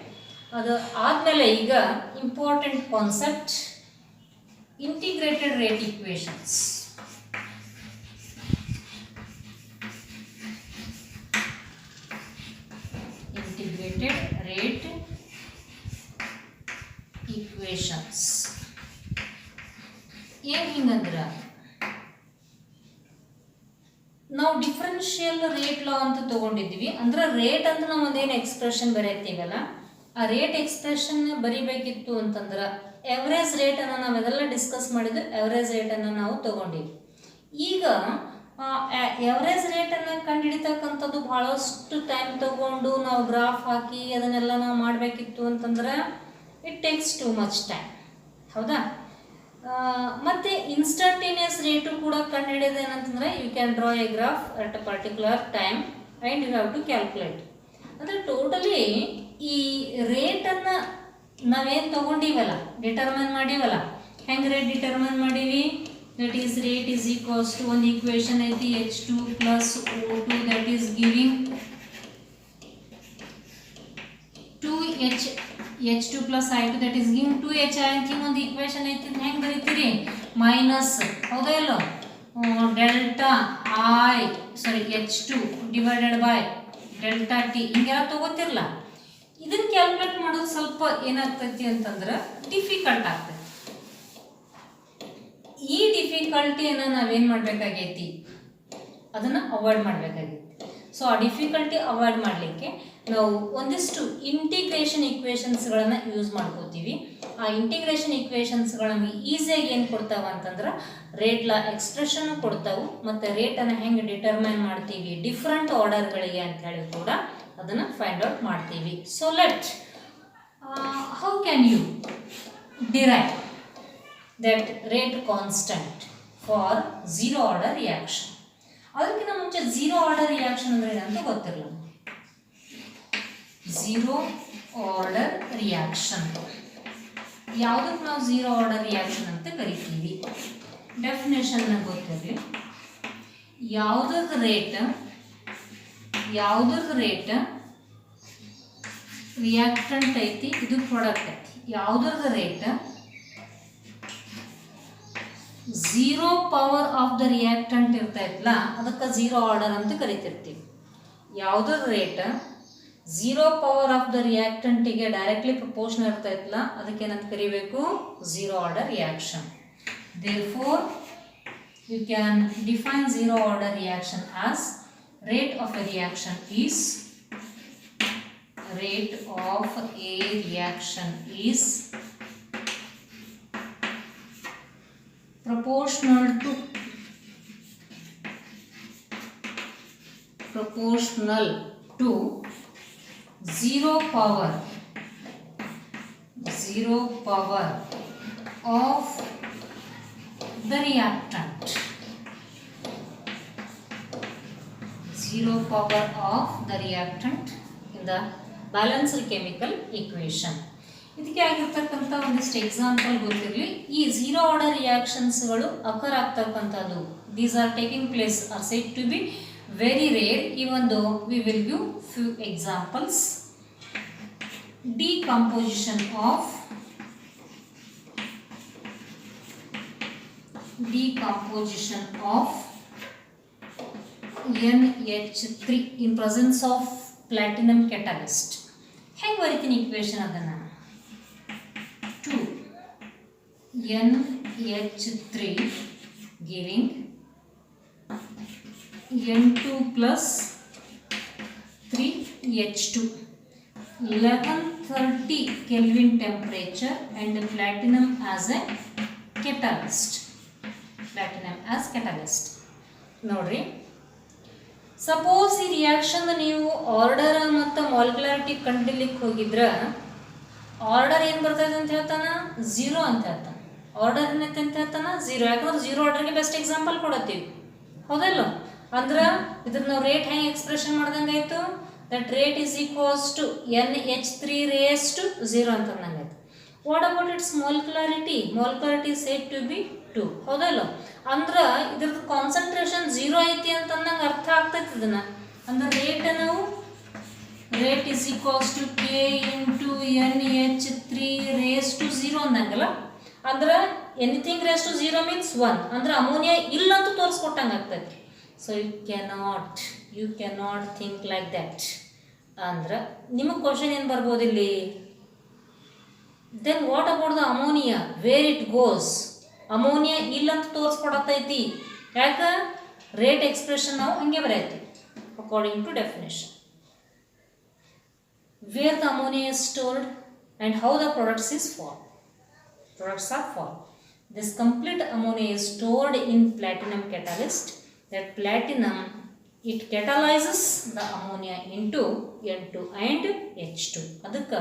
S1: ಅದು ಆದಮೇಲೆ ಈಗ important concept, integrated rate equations. Integrated rate equations ಏನು ಹಿಂಗಂದ್ರೆ, ನಾವು ಡಿಫರೆನ್ಷಿಯಲ್ ರೇಟ್ ಲಾ ಅಂತ ತಗೊಂಡಿದ್ವಿ. ಅಂದ್ರೆ ರೇಟ್ ಅಂತ ನಾವು ಒಂದೇನು ಎಕ್ಸ್ಪ್ರೆಷನ್ ಬರೀತೀವಲ್ಲ, ಆ ರೇಟ್ ಎಕ್ಸ್ಪ್ರೆಷನ್ ಬರಿಬೇಕಿತ್ತು ಅಂತಂದ್ರೆ ಎವರೇಜ್ ರೇಟನ್ನು ನಾವೆಲ್ಲ ಡಿಸ್ಕಸ್ ಮಾಡಿದ್ದು, ಎವರೇಜ್ ರೇಟನ್ನು ನಾವು ತಗೊಂಡಿವಿ. ಈಗ ಎವರೇಜ್ ರೇಟನ್ನು ಕಂಡುಹಿಡಿತಕ್ಕಂಥದ್ದು ಭಾಳಷ್ಟು ಟೈಮ್ ತಗೊಂಡು ನಾವು ಗ್ರಾಫ್ ಹಾಕಿ ಅದನ್ನೆಲ್ಲ ನಾವು ಮಾಡಬೇಕಿತ್ತು ಅಂತಂದ್ರೆ it takes too much time. ಹೌದಾ? ಮತ್ತು ಇನ್ಸ್ಟಂಟೇನಿಯಸ್ ರೇಟು ಕೂಡ ಕಂಡುಹಿಡಿಯೋದು ಏನಂತಂದರೆ, you can draw a graph at a particular time and you have to calculate. ಅಂದರೆ ಟೋಟಲಿ ಈ ರೇಟನ್ನು ನಾವೇನು ತೊಗೊಂಡಿವಲ್ಲ, ಡಿಟರ್ಮೈನ್ ಮಾಡೀವಲ್ಲ, ಹೆಂಗೆ ರೇಟ್ ಡಿಟರ್ಮೈನ್ ಮಾಡೀವಿ, that is rate is equals to ಒಂದು ಈಕ್ವೇಷನ್ ಐತಿ H2 plus O2 that is giving 2H2 plus I2 that is giving 2H ಅಂತ ಒಂದು ಈಕ್ವೇಷನ್ ಐತಿ. ಹೆಂಗೆ ಬರೀತೀರಿ, ಮೈನಸ್, ಹೌದಾ ಇಲ್ಲ, delta H2 divided by delta T ಹಿಂಗೆಲ್ಲ ತಗೋತಿರಲ್ಲ. ಇದನ್ನು ಕ್ಯಾಲ್ಕುಲೇಟ್ ಮಾಡೋದು ಸ್ವಲ್ಪ ಏನಾಗ್ತೈತಿ ಅಂತಂದ್ರೆ ಡಿಫಿಕಲ್ಟ್ ಆಗ್ತೈತಿ. ಈ ಡಿಫಿಕಲ್ಟಿಯನ್ನು ನಾವೇನು ಮಾಡಬೇಕಾಗೈತಿ, ಅದನ್ನು ಅವಾಯ್ಡ್ ಮಾಡಬೇಕಾಗೈತಿ. ಸೊ ಆ ಡಿಫಿಕಲ್ಟಿ ಅವಾಯ್ಡ್ ಮಾಡಲಿಕ್ಕೆ ನಾವು ಒಂದಿಷ್ಟು ಇಂಟಿಗ್ರೇಷನ್ ಇಕ್ವೇಷನ್ಸ್ಗಳನ್ನು ಯೂಸ್ ಮಾಡ್ಕೋತೀವಿ. ಆ ಇಂಟಿಗ್ರೇಷನ್ ಇಕ್ವೇಷನ್ಸ್ಗಳು ನಮಗೆ ಈಸಿಯಾಗಿ ಏನು ಕೊಡ್ತಾವ ಅಂತಂದ್ರೆ ರೇಟ್ ಲಾ ಎಕ್ಸ್ಪ್ರೆಷನ್ ಕೊಡ್ತಾವು, ಮತ್ತು ರೇಟನ್ನು ಹೆಂಗೆ ಡಿಟರ್ಮೈನ್ ಮಾಡ್ತೀವಿ ಡಿಫ್ರೆಂಟ್ ಆರ್ಡರ್ಗಳಿಗೆ ಅಂತ ಹೇಳಿ ಕೂಡ ಅದನ್ನು ಫೈಂಡ್ ಔಟ್ ಮಾಡ್ತೀವಿ. So let how can you derive that rate constant for zero order reaction. ಅದಕ್ಕಿಂತ ಮುಂಚೆ ಝೀರೋ ಆರ್ಡರ್ ರಿಯಾಕ್ಷನ್ ಅಂದರೆ ಏನಂತ ಗೊತ್ತಿರಲ್ಲ. ಝೀರೋ ಆರ್ಡರ್ ರಿಯಾಕ್ಷನ್ ಯಾವುದಕ್ಕೆ ನಾವು ಝೀರೋ ಆರ್ಡರ್ ರಿಯಾಕ್ಷನ್ ಅಂತ ಕರಿತೀವಿ? ಡೆಫಿನೇಷನ್ ಗೊತ್ತಿರಲಿ. ಯಾವುದಕ್ಕೆ ರೇಟ್ ರಿಯಾಕ್ಟಂಟ್ ಐತಿ, ಇದು ಪ್ರಾಡಕ್ಟ್ ಐತಿ. ಯಾವುದಕ್ಕೆ rate zero power of the reactant ಇರ್ತೈತಲ್ಲ ಅದಕ್ಕೆ ಝೀರೋ ಆರ್ಡರ್ ಅಂತ ಕರಿತಿರ್ತೀವಿ. ಯಾವುದ್ರ rate zero power of the ರಿಯಾಕ್ಟಂಟಿಗೆ ಡೈರೆಕ್ಟ್ಲಿ ಪ್ರಪೋರ್ಷನ್ ಇರ್ತೈತಲ್ಲ ಅದಕ್ಕೇನಂತ ಕರಿಬೇಕು? Zero order reaction. Therefore you can define zero order reaction as rate of a reaction is proportional to zero power of the reactant. Zero power of the reactant in the balanced chemical equation. ಇದಕ್ಕೆ ಆಗಿರ್ತಕ್ಕಂಥ ಒಂದಿಷ್ಟು example ಗೊತ್ತಿರಲಿ. ಈ zero order ರಿಯಾಕ್ಷನ್ಸ್ಗಳು occur ಆಗ್ತಕ್ಕಂಥದ್ದು, these are taking place are said to be very rare, even though we will give few examples. Decomposition of NH3 in presence of platinum catalyst. ಹೆಂಗೆ ಬರೀತೀನಿ equation ಅದನ್ನು? 2NH3 giving N2 plus 3H2, 1130 Kelvin temperature and platinum as a catalyst. ನೋಡ್ರಿ, suppose ಈ reaction ನೀವು order ಮತ್ತು ಮಾಲಿಕ್ಯುಲಾರಿಟಿ ಕಂಡಿಲಿಕ್ಕೆ ಹೋಗಿದ್ರೆ order ಏನು ಬರ್ತದೆ ಅಂತ ಹೇಳ್ತಾನ? ಝೀರೋ ಅಂತ ಹೇಳ್ತಾನೆ. ಆರ್ಡರ್ ಏನೈತೆ ಅಂತ ಹೇಳ್ತಾನ? ಝೀರೋ. ಯಾಕಂದ್ರೆ ಝೀರೋ ಆರ್ಡರ್ಗೆ ಬೆಸ್ಟ್ ಎಕ್ಸಾಂಪಲ್ ಕೊಡತ್ತೀವಿ, ಹೌದಲ್ಲ? ಅಂದ್ರೆ ಇದ್ರ ನಾವು ರೇಟ್ ಹೆಂಗೆ ಎಕ್ಸ್ಪ್ರೆಷನ್ ಮಾಡ್ದಂಗೆ ಆಯಿತು? That rate is equals to NH3 raised to 0 ಅಂತ ಅಂದಂಗಾಯ್ತು. What about its molecularity? Molecularity said to be 2, ಹೌದಲ್ಲ? ಅಂದ್ರೆ ಇದ್ರದ್ದು ಕಾನ್ಸಂಟ್ರೇಷನ್ ಝೀರೋ ಐತಿ ಅಂತಂದಂಗೆ ಅರ್ಥ ಆಗ್ತೈತಿ ಇದನ್ನು. ಅಂದ್ರೆ rate is equals to K into NH3 raised to 0 ಅಂದಂಗಲ್ಲ. ಅಂದ್ರೆ ಎನಿಥಿಂಗ್ ರೇಸ್ ಟು 0 ಮೀನ್ಸ್ 1, ಅಂದ್ರೆ ಅಮೋನಿಯಾ ಇಲ್ಲ ಅಂತ ತೋರಿಸ್ಕೊಟ್ಟಂಗೆ ಆಗ್ತೈತಿ. So you cannot think like that. ಅಂದ್ರೆ ನಿಮಗೆ ಕ್ವಶನ್ ಏನು ಬರ್ಬೋದು ಇಲ್ಲಿ? Then what about the ammonia, where it goes? Ammonia ಇಲ್ಲ ಅಂತ ತೋರಿಸ್ಕೊಡತೈತಿ. ಯಾಕೆ? ರೇಟ್ ಎಕ್ಸ್ಪ್ರೆಷನ್ ನಾವು ಹಂಗೆ ಬರೆಯತ್ತೀವಿ according to definition. Where the ammonia is stored and how the products are formed. This complete ammonia is stored in platinum catalyst. That platinum, it catalyzes the ammonia into N2 and H2. ಅದಕ್ಕೆ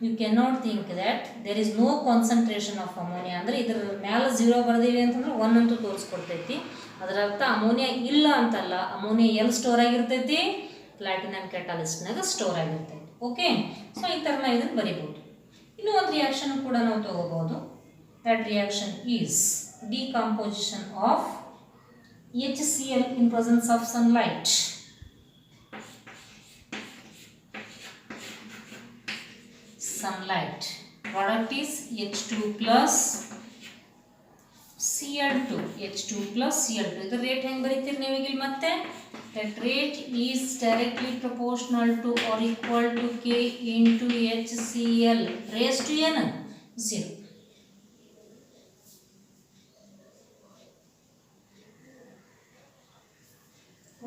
S1: you cannot think that there is no concentration of ammonia. ಅಂದರೆ ಇದ್ರ ಮ್ಯಾಲೆ 0 ಬರ್ದೀವಿ ಅಂತಂದ್ರೆ 1 ಅಂತೂ ತೋರಿಸ್ಕೊಡ್ತೈತಿ. ಅದರ ಅರ್ಥ ammonia ಇಲ್ಲ ಅಂತಲ್ಲ. ಅಮೋನಿಯಾ ಎಲ್ಲಿ ಸ್ಟೋರ್ ಆಗಿರ್ತೈತಿ? ಪ್ಲಾಟಿನಮ್ ಕ್ಯಾಟಲಿಸ್ಟ್ನಾಗ ಸ್ಟೋರ್ ಆಗಿರ್ತೈತಿ. ಓಕೆ, ಸೊ ಈ ಥರ ನಾವು ಇದನ್ನು ಬರಿಬೋದು. ಇನ್ನೂ ಒಂದು ರಿಯಾಕ್ಷನ್ ಕೂಡ ನಾವು ತಗೋಬಹುದು. That reaction is decomposition of HCl in presence of sunlight. Product is H2 plus Cl2. ಇದು ರೇಟ್ ಹೆಂಗೆ ಬರೀತೀರಿ ನೀವು ಇಲ್ಲಿ? ಮತ್ತೆ that rate is directly proportional to or equal to K into HCl raised to N 0.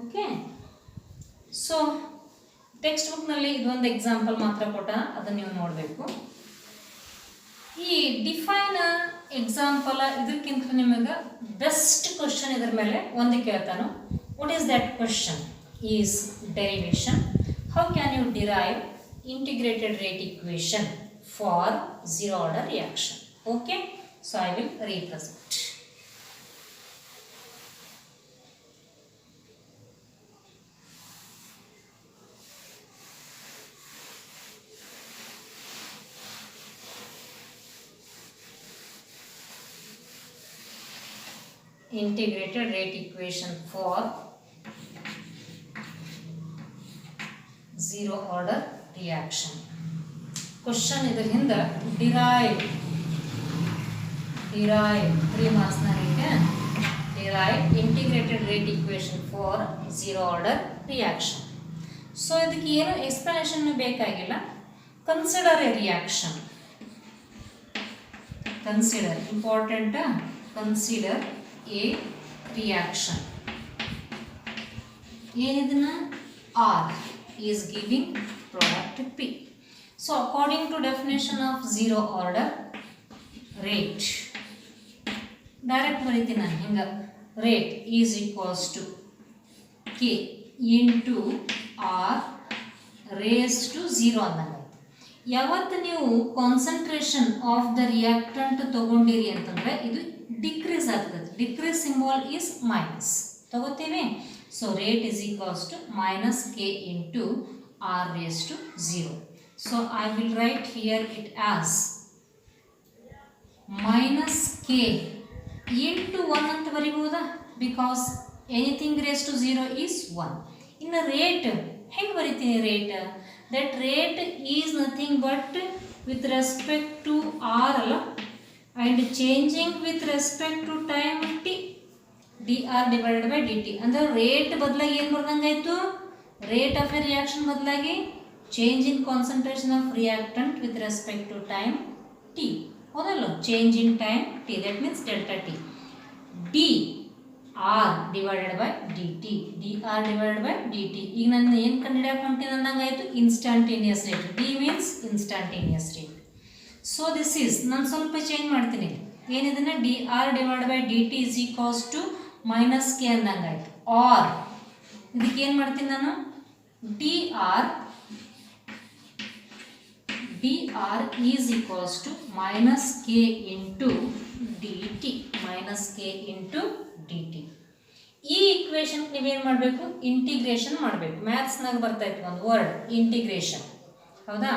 S1: Okay, so text ಬುಕ್ನಲ್ಲಿ ಇದೊಂದು example ಮಾತ್ರ ಕೊಟ್ಟ, ಅದನ್ನು ನೀವು ನೋಡಬೇಕು. ಈ ಡಿಫೈನ್ ಎಕ್ಸಾಂಪಲ್ ಇದಕ್ಕಿಂತ ನಿಮಗೆ ಬೆಸ್ಟ್ ಕ್ವಶನ್ ಇದರ ಮೇಲೆ ಒಂದು ಕೇಳ್ತಾನು. What is that question is derivation. How can you derive integrated rate equation for zero order reaction? Okay, so I will represent. Integrated rate equation for zero order reaction. Question idar hinda derive 3 marks na rate derive integrated rate equation for zero order reaction. So idಕ್ಕೆ ಏನು explanation ಬೇಕಾಗಿಲ್ಲ. Consider a reaction. Consider important. Consider a reaction. ಏನದನ್ನ R is giving product P. So according to definition of zero order rate, direct ಬರೀತೀನಿ ನಾನು ಹಿಂಗ, rate is equals to K into R raised to 0 ಅಂದಂಗೆ. ಯಾವತ್ತು ನೀವು concentration of the reactant ತಗೊಂಡಿರಿ ಅಂತಂದ್ರೆ ಇದು decrease ಆಗ್ತದೆ. ಡಿಕ್ರೀಸ್ ಸಿಂಬಲ್ ಈಸ್ ಮೈನಸ್ ತಗೋತೀವಿ. So rate is equals to minus k into r raise to 0. So I will write here it as minus k into 1 ಅಂತ ಬರಿಬಹುದಾ, because anything raise to 0 is 1. ಇನ್ನು rate ಹೆಂಗೆ ಬರಿತೀನಿ? Rate that rate is nothing but with respect to r ಅಲ್ಲ, and changing with respect to time t, dr divided by dt. ಅಂದ್ರೆ rate ಬದಲಾಗಿ ಏನು ಬರ್ದಂಗಾಯ್ತು? ರೇಟ್ ಆಫ್ ಎ ರಿಯಾಕ್ಷನ್ ಬದಲಾಗಿ change in concentration of reactant with respect to time t. ಹೌದಲ್ಲ? Change in time t, that means delta t. d r divided by dt, dr divided by dt. ಈಗ ನಾನು ಏನು ಕಂಡುಹಿಡಿಯಕ್ಕೆ ಹೊಂಟಿದೆ ಅಂದಂಗಾಯಿತು? Instantaneous rate. d means instantaneous rate. So this is, ನಾನು ಸ್ವಲ್ಪ change ಮಾಡ್ತೀನಿ. ಏನಿದನ್ನ dr divided by dt is equals to minus k ಅಂದಂಗಾಯ್ತು. ಆರ್ ಇದಕ್ಕೆ ಏನು ಮಾಡ್ತೀನಿ ನಾನು? dr is equals to minus k into dt, minus k into dt. ಈ ಇಕ್ವೇಶನ್ ನೀವೇನು ಮಾಡಬೇಕು? ಇಂಟಿಗ್ರೇಷನ್ ಮಾಡಬೇಕು. ಮ್ಯಾಥ್ಸ್ನಾಗ ಬರ್ತಾ ಇತ್ತು ಒಂದು ವರ್ಡ್ ಇಂಟಿಗ್ರೇಷನ್, ಹೌದಾ?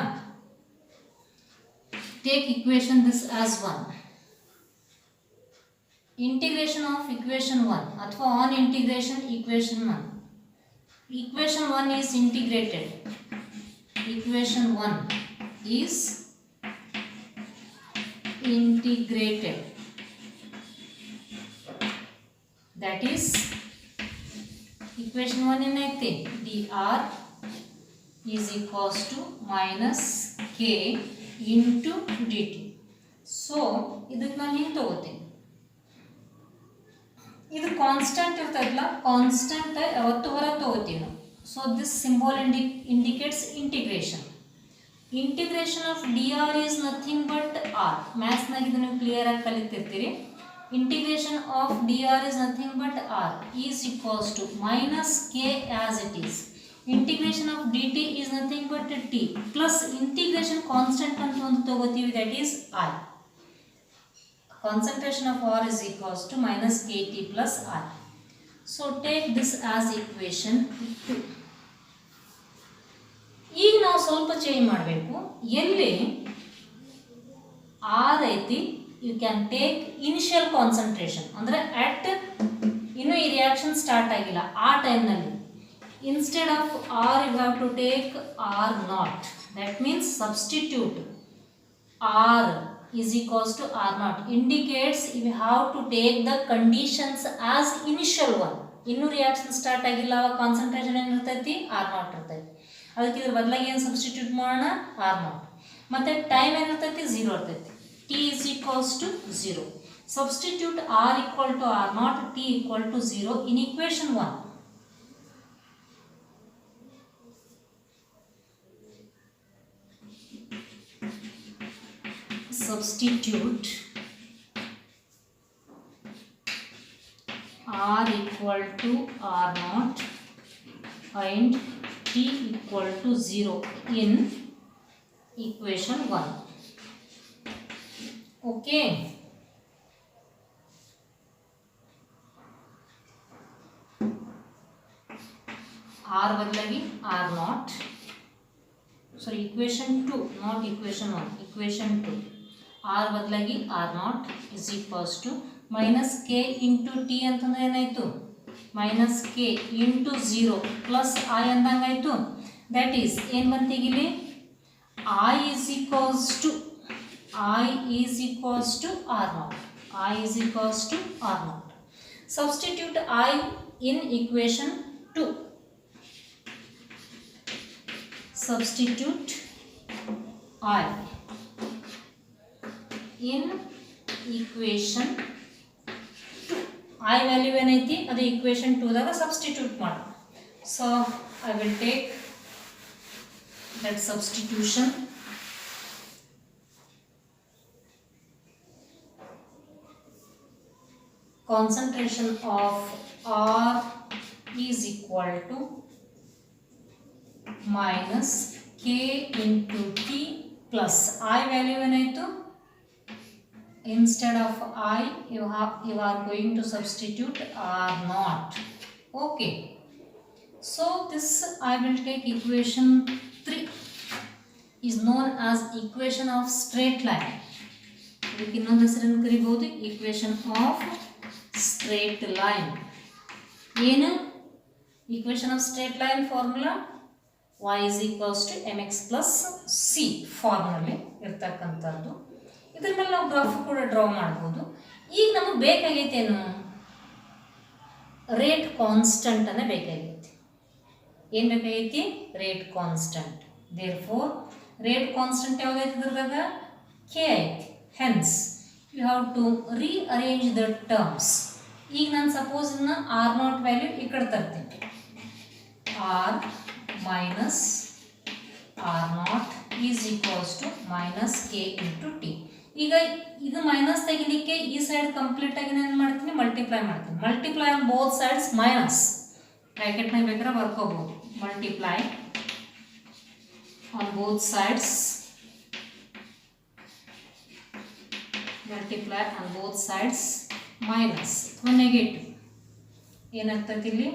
S1: Take equation this as 1. Integration of equation 1 ಅಥವಾ on integration equation 1. Equation 1 is integrated. Equation 1 is integrated, that is equation 1 ಏನೈತಿ? dr is equals to minus k into dt. So ಇದಕ್ಕೆ ನಾನು ಹಿಂಗೆ ತಗೋತೀನಿ. ಇದು ಕಾನ್ಸ್ಟೆಂಟ್ ಇರ್ತದಲ್ಲ, constant ಯಾವತ್ತು ಹೊರಗೆ ತಗೋತೀವಿ ನಾವು. So this symbol indicates integration. Integration of dr is nothing but r. ಮ್ಯಾಥ್ಸ್ನಾಗ ಇದನ್ನು ಕ್ಲಿಯರ್ ಆಗಿ ಕಲಿತಿರ್ತೀರಿ. Integration of dr is nothing but r is equals to minus k as it is. Integration of dt is nothing but t plus integration constant ಅಂತ ಒಂದು ತಗೋತೀವಿ, that is I. Concentration of r is equals to minus kt plus I. So take this as equation 2. ಈಗ ನಾವು ಸ್ವಲ್ಪ change ಮಾಡಬೇಕು. ಎಲ್ಲಿ R ಐತಿ, you can take initial concentration. ಅಂದರೆ ಅಟ್ ಇನ್ನೂ ಈ ರಿಯಾಕ್ಷನ್ ಸ್ಟಾರ್ಟ್ ಆಗಿಲ್ಲ ಆ ಟೈಮ್ನಲ್ಲಿ, instead of R you have to take R not. That means substitute R is equals to r naught indicates you have to take the conditions as initial one. ಇನ್ನೂ reaction start ಆಗಿಲ್ಲ, ಅವಾಗ concentration ಏನಿರ್ತೈತಿ? R not ಇರ್ತೈತಿ. ಅದಕ್ಕೆ ಇದ್ರ ಬದಲಾಗಿ ಏನು substitute ಮಾಡೋಣ? R not. ಮತ್ತು ಟೈಮ್ ಏನಿರ್ತೈತಿ? 0 ಇರ್ತೈತಿ. T is equals to 0. Substitute R equal to R not, T equal to 0 in equation 1. substitute r equal to r naught and t equal to 0 in equation 1. Okay. r बदलागी r naught, sorry equation 2 not equation 1, equation 2 r बदलागी r naught is equals to minus k into t ಅಂತಂದ್ರೆ ಏನಾಯ್ತು minus k into 0 plus I ಅಂದಂಗಾಯ್ತು. that is ಏನು ಬಂತೀಗಿಲ್ಲಿ I is equals to r naught, I is equals to r naught. Substitute I in equation 2. Substitute I in equation 2. I value ಏನೈತಿ ಅದು equation 2 ದಾಗ substitute ಮಾಡು. So I will take that substitution. Concentration of R is equal to minus k into t plus I value ಏನಾಯಿತು instead of I you are going to substitute R naught. Okay, so this I will take equation 3 is known as equation of straight line. ಇದಕ್ಕೆ ಇನ್ನೊಂದು ಹೆಸರನ್ನು ಕರೀಬಹುದು equation of straight line. ಏನು equation of straight line formula y is equals to mx plus c ಫಾರ್ಮಲ್ಲಿ ಇರ್ತಕ್ಕಂಥದ್ದು. ಇದ್ರ ಮೇಲೆ ನಾವು graph ಕೂಡ ಡ್ರಾ ಮಾಡ್ಬೋದು. ಈಗ ನಮಗೆ ಬೇಕಾಗೈತೇನು ರೇಟ್ ಕಾನ್ಸ್ಟಂಟ್ ಅನ್ನ ಬೇಕಾಗೈತಿ. ಏನು ಬೇಕಾಗೈತಿ rate constant. Therefore rate constant ಯಾವ್ದೈತಿ ಇದ್ರದಾಗ k ಐತಿ. Hence you have to rearrange the terms. ಈಗ ನಾನು ಸಪೋಸ್ ಇದನ್ನ r ನಾಟ್ ವ್ಯಾಲ್ಯೂ ಈ ಕಡೆ ತರ್ತೀನಿ. r minus r naught is equals to minus k into t. ಈಗ ಇದು ಮೈನಸ್ ತೆಗಿಲಿಕ್ಕೆ ಈ ಸೈಡ್ ಕಂಪ್ಲೀಟ್ ಆಗಿ ನಾನು ಮಾಡ್ತೀನಿ ಮಲ್ಟಿಪ್ಲೈ ಮಾಡ್ತೀನಿ. Multiply on both sides minus ಬ್ರಾಕೆಟ್ನಾಗ ಬೇಕಾದ್ರೆ ಬರ್ಕೋಬಹುದು. Multiply on both sides, multiply on both sides minus ಅಥವಾ ನೆಗೆಟಿವ್ ಏನಾಗ್ತದೆ ಇಲ್ಲಿ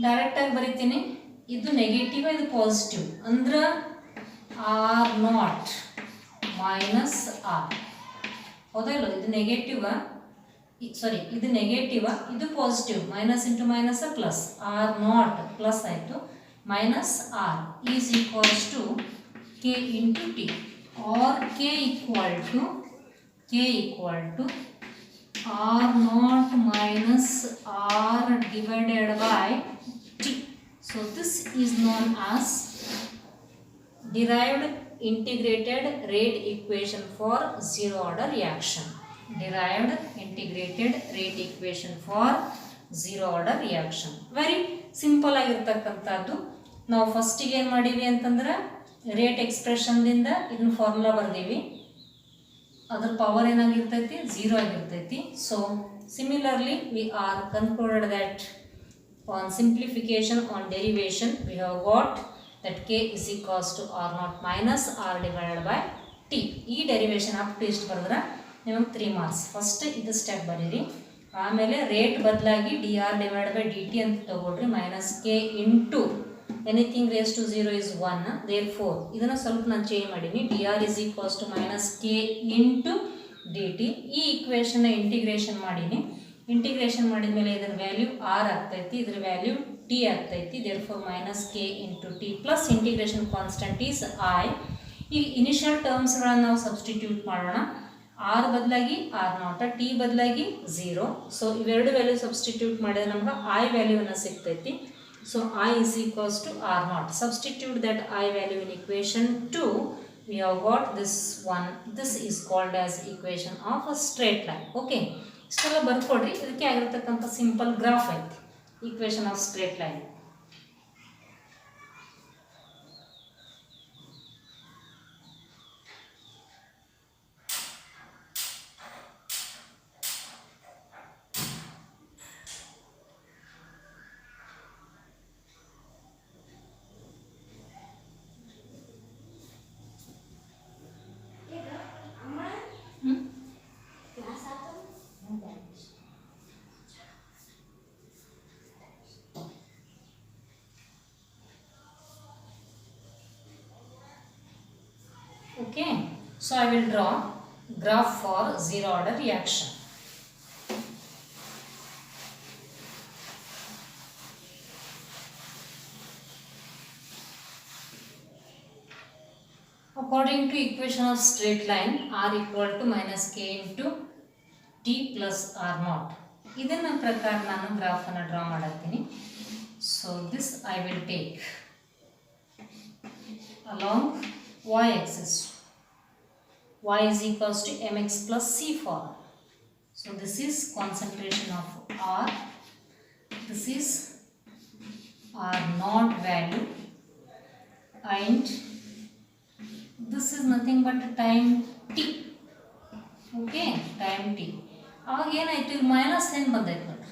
S1: ಡೈರೆಕ್ಟ್ ಆಗಿ ಬರೀತೀನಿ. ಇದು ನೆಗೆಟಿವ್ ಇದು ಪಾಸಿಟಿವ್ ಅಂದ್ರೆ ಆರ್ ನಾಟ್ ಮೈನಸ್ ಆರ್ ಹೌದಾ ಇಲ್ಲ. ಇದು ನೆಗೆಟಿವ್ ಸಾರಿ ಇದು ನೆಗೆಟಿವ್ ಇದು positive minus into minus plus r naught plus ಆಯಿತು minus r is equals to k into t r k equal to r naught minus r divided by t. So this is known as derived integrated rate equation for zero order reaction. Derived integrated rate equation for zero order reaction. Very simple ಆಗಿರತಕ್ಕಂತದ್ದು. ನಾವು first ಗೆ ಏನು ಮಾಡಿವಿ ಅಂತಂದ್ರೆ rate expression ದಿಂದ ಇದನ್ನ formula ಬರ್ದೀವಿ. ಅದರ power ಏನಾಗಿರ್ತೈತಿ 0 ಆಗಿರ್ತೈತಿ. So similarly we are concluded that on simplification on derivation we have got that k is equals to r naught minus r divided by t. ಈ ಡೆರಿವೇಶನ್ ಅಪ್ ಟು ಇಷ್ಟು ಬರೆದ್ರೆ ನಿಮಗೆ 3 marks. First ಇದು step ಬರೀರಿ. ಆಮೇಲೆ rate ಬದಲಾಗಿ dr divided by dt ಅಂತ ತಗೊಳ್ರಿ minus k into anything raise to 0 is 1. therefore ಇದನ್ನು ಸ್ವಲ್ಪ ನಾನು ಚೇಂಜ್ ಮಾಡೀನಿ. dr is equals to minus k into dt. ಈ ಈಕ್ವೇಷನ್ ಇಂಟಿಗ್ರೇಷನ್ ಮಾಡೀನಿ. ಇಂಟಿಗ್ರೇಷನ್ ಮಾಡಿದ ಮೇಲೆ ಇದರ ವ್ಯಾಲ್ಯೂ r ಆಗ್ತೈತಿ, ಇದರ ವ್ಯಾಲ್ಯೂ t ಆಗ್ತೈತಿ. therefore minus k into t plus integration constant is I. ಈಗ ಇನಿಷಿಯಲ್ ಟರ್ಮ್ಸ್ಗಳನ್ನು ನಾವು ಸಬ್ಸ್ಟಿಟ್ಯೂಟ್ ಮಾಡೋಣ. r ಬದಲಾಗಿ r ನಾಟ್, t ಬದಲಾಗಿ 0. ಸೊ ಇವೆರಡು ವ್ಯಾಲ್ಯೂ ಸಬ್ಸ್ಟಿಟ್ಯೂಟ್ ಮಾಡಿದ್ರೆ ನಮ್ಗೆ I ವ್ಯಾಲ್ಯೂವನ್ನು ಸಿಗ್ತೈತಿ. So I is equals to r naught. Substitute that I value in equation 2. We have got this one. This is called as equation of a straight line. Okay. ಇಷ್ಟೆಲ್ಲ ಬರ್ಕೊಡ್ರಿ. ಇದಕ್ಕೆ ಆಗಿರತಕ್ಕಂಥ simple graph ಐತಿ equation of straight line. Okay, so I will draw graph for zero order reaction. According to equation of straight line, r equal to minus k into t plus r naught. ಇದನ್ನ ಪ್ರಕಾರ ನಾನು graph ಅನ್ನು draw ಮಾಡುತ್ತೀನಿ. So this I will take along y axis. Y is equals to mx plus c for r. So this is concentration of r. This is r naught value, and this is nothing but time t. Okay, time t. ಆವಾಗ ಏನಾಯ್ತು, ಇಲ್ಲಿ minus ಏನು ಬಂದೈತೆ ನೋಡ್ರಿ,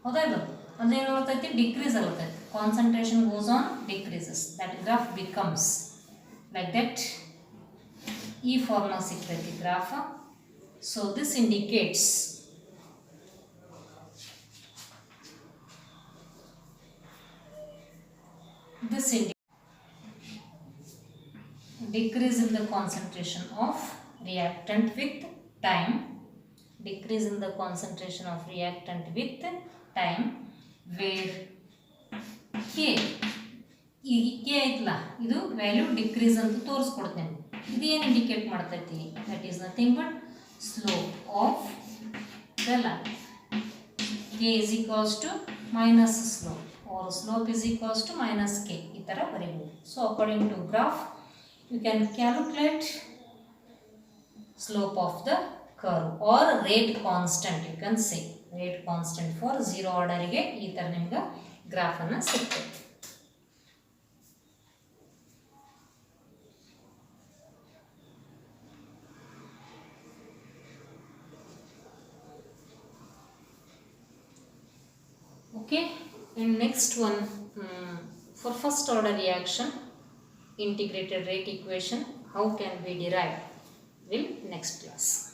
S1: ಹೌದಾ ಇದು ಅಂದ್ರೆ ಏನು ಬರ್ತೈತಿ, ಡಿಕ್ರೀಸ್ ಆಗುತ್ತೈತಿ. Concentration goes on decreases. That graph becomes like that. ಈ ಫಾರ್ಮುಲಾ ಸಿಗ್ತೈತಿ graph. So this indicates decrease in the concentration of reactant with time. Decrease in the concentration of reactant with time, where k ಈ k ಐತಲ್ಲ, ಇದು value decrease ಅಂತ ತೋರಿಸ್ಕೊಡ್ತೇನೆ. ಇದು ಏನು indicate ಮಾಡ್ತೈತಿ, that is nothing but slope of the line. k is equals to minus slope, or slope is equals to minus k. ಈ ಥರ ಬರೀಬೋದು. So according to graph you can calculate slope of the curve, or rate constant. You can say rate constant for zero order ಗೆ ಈ ತರ ನಿಮಗೆ graph ಅನ್ನು ಸಿಗ್ತದೆ. Okay, and next one, for first order reaction, integrated rate equation, how can we derive, will next class.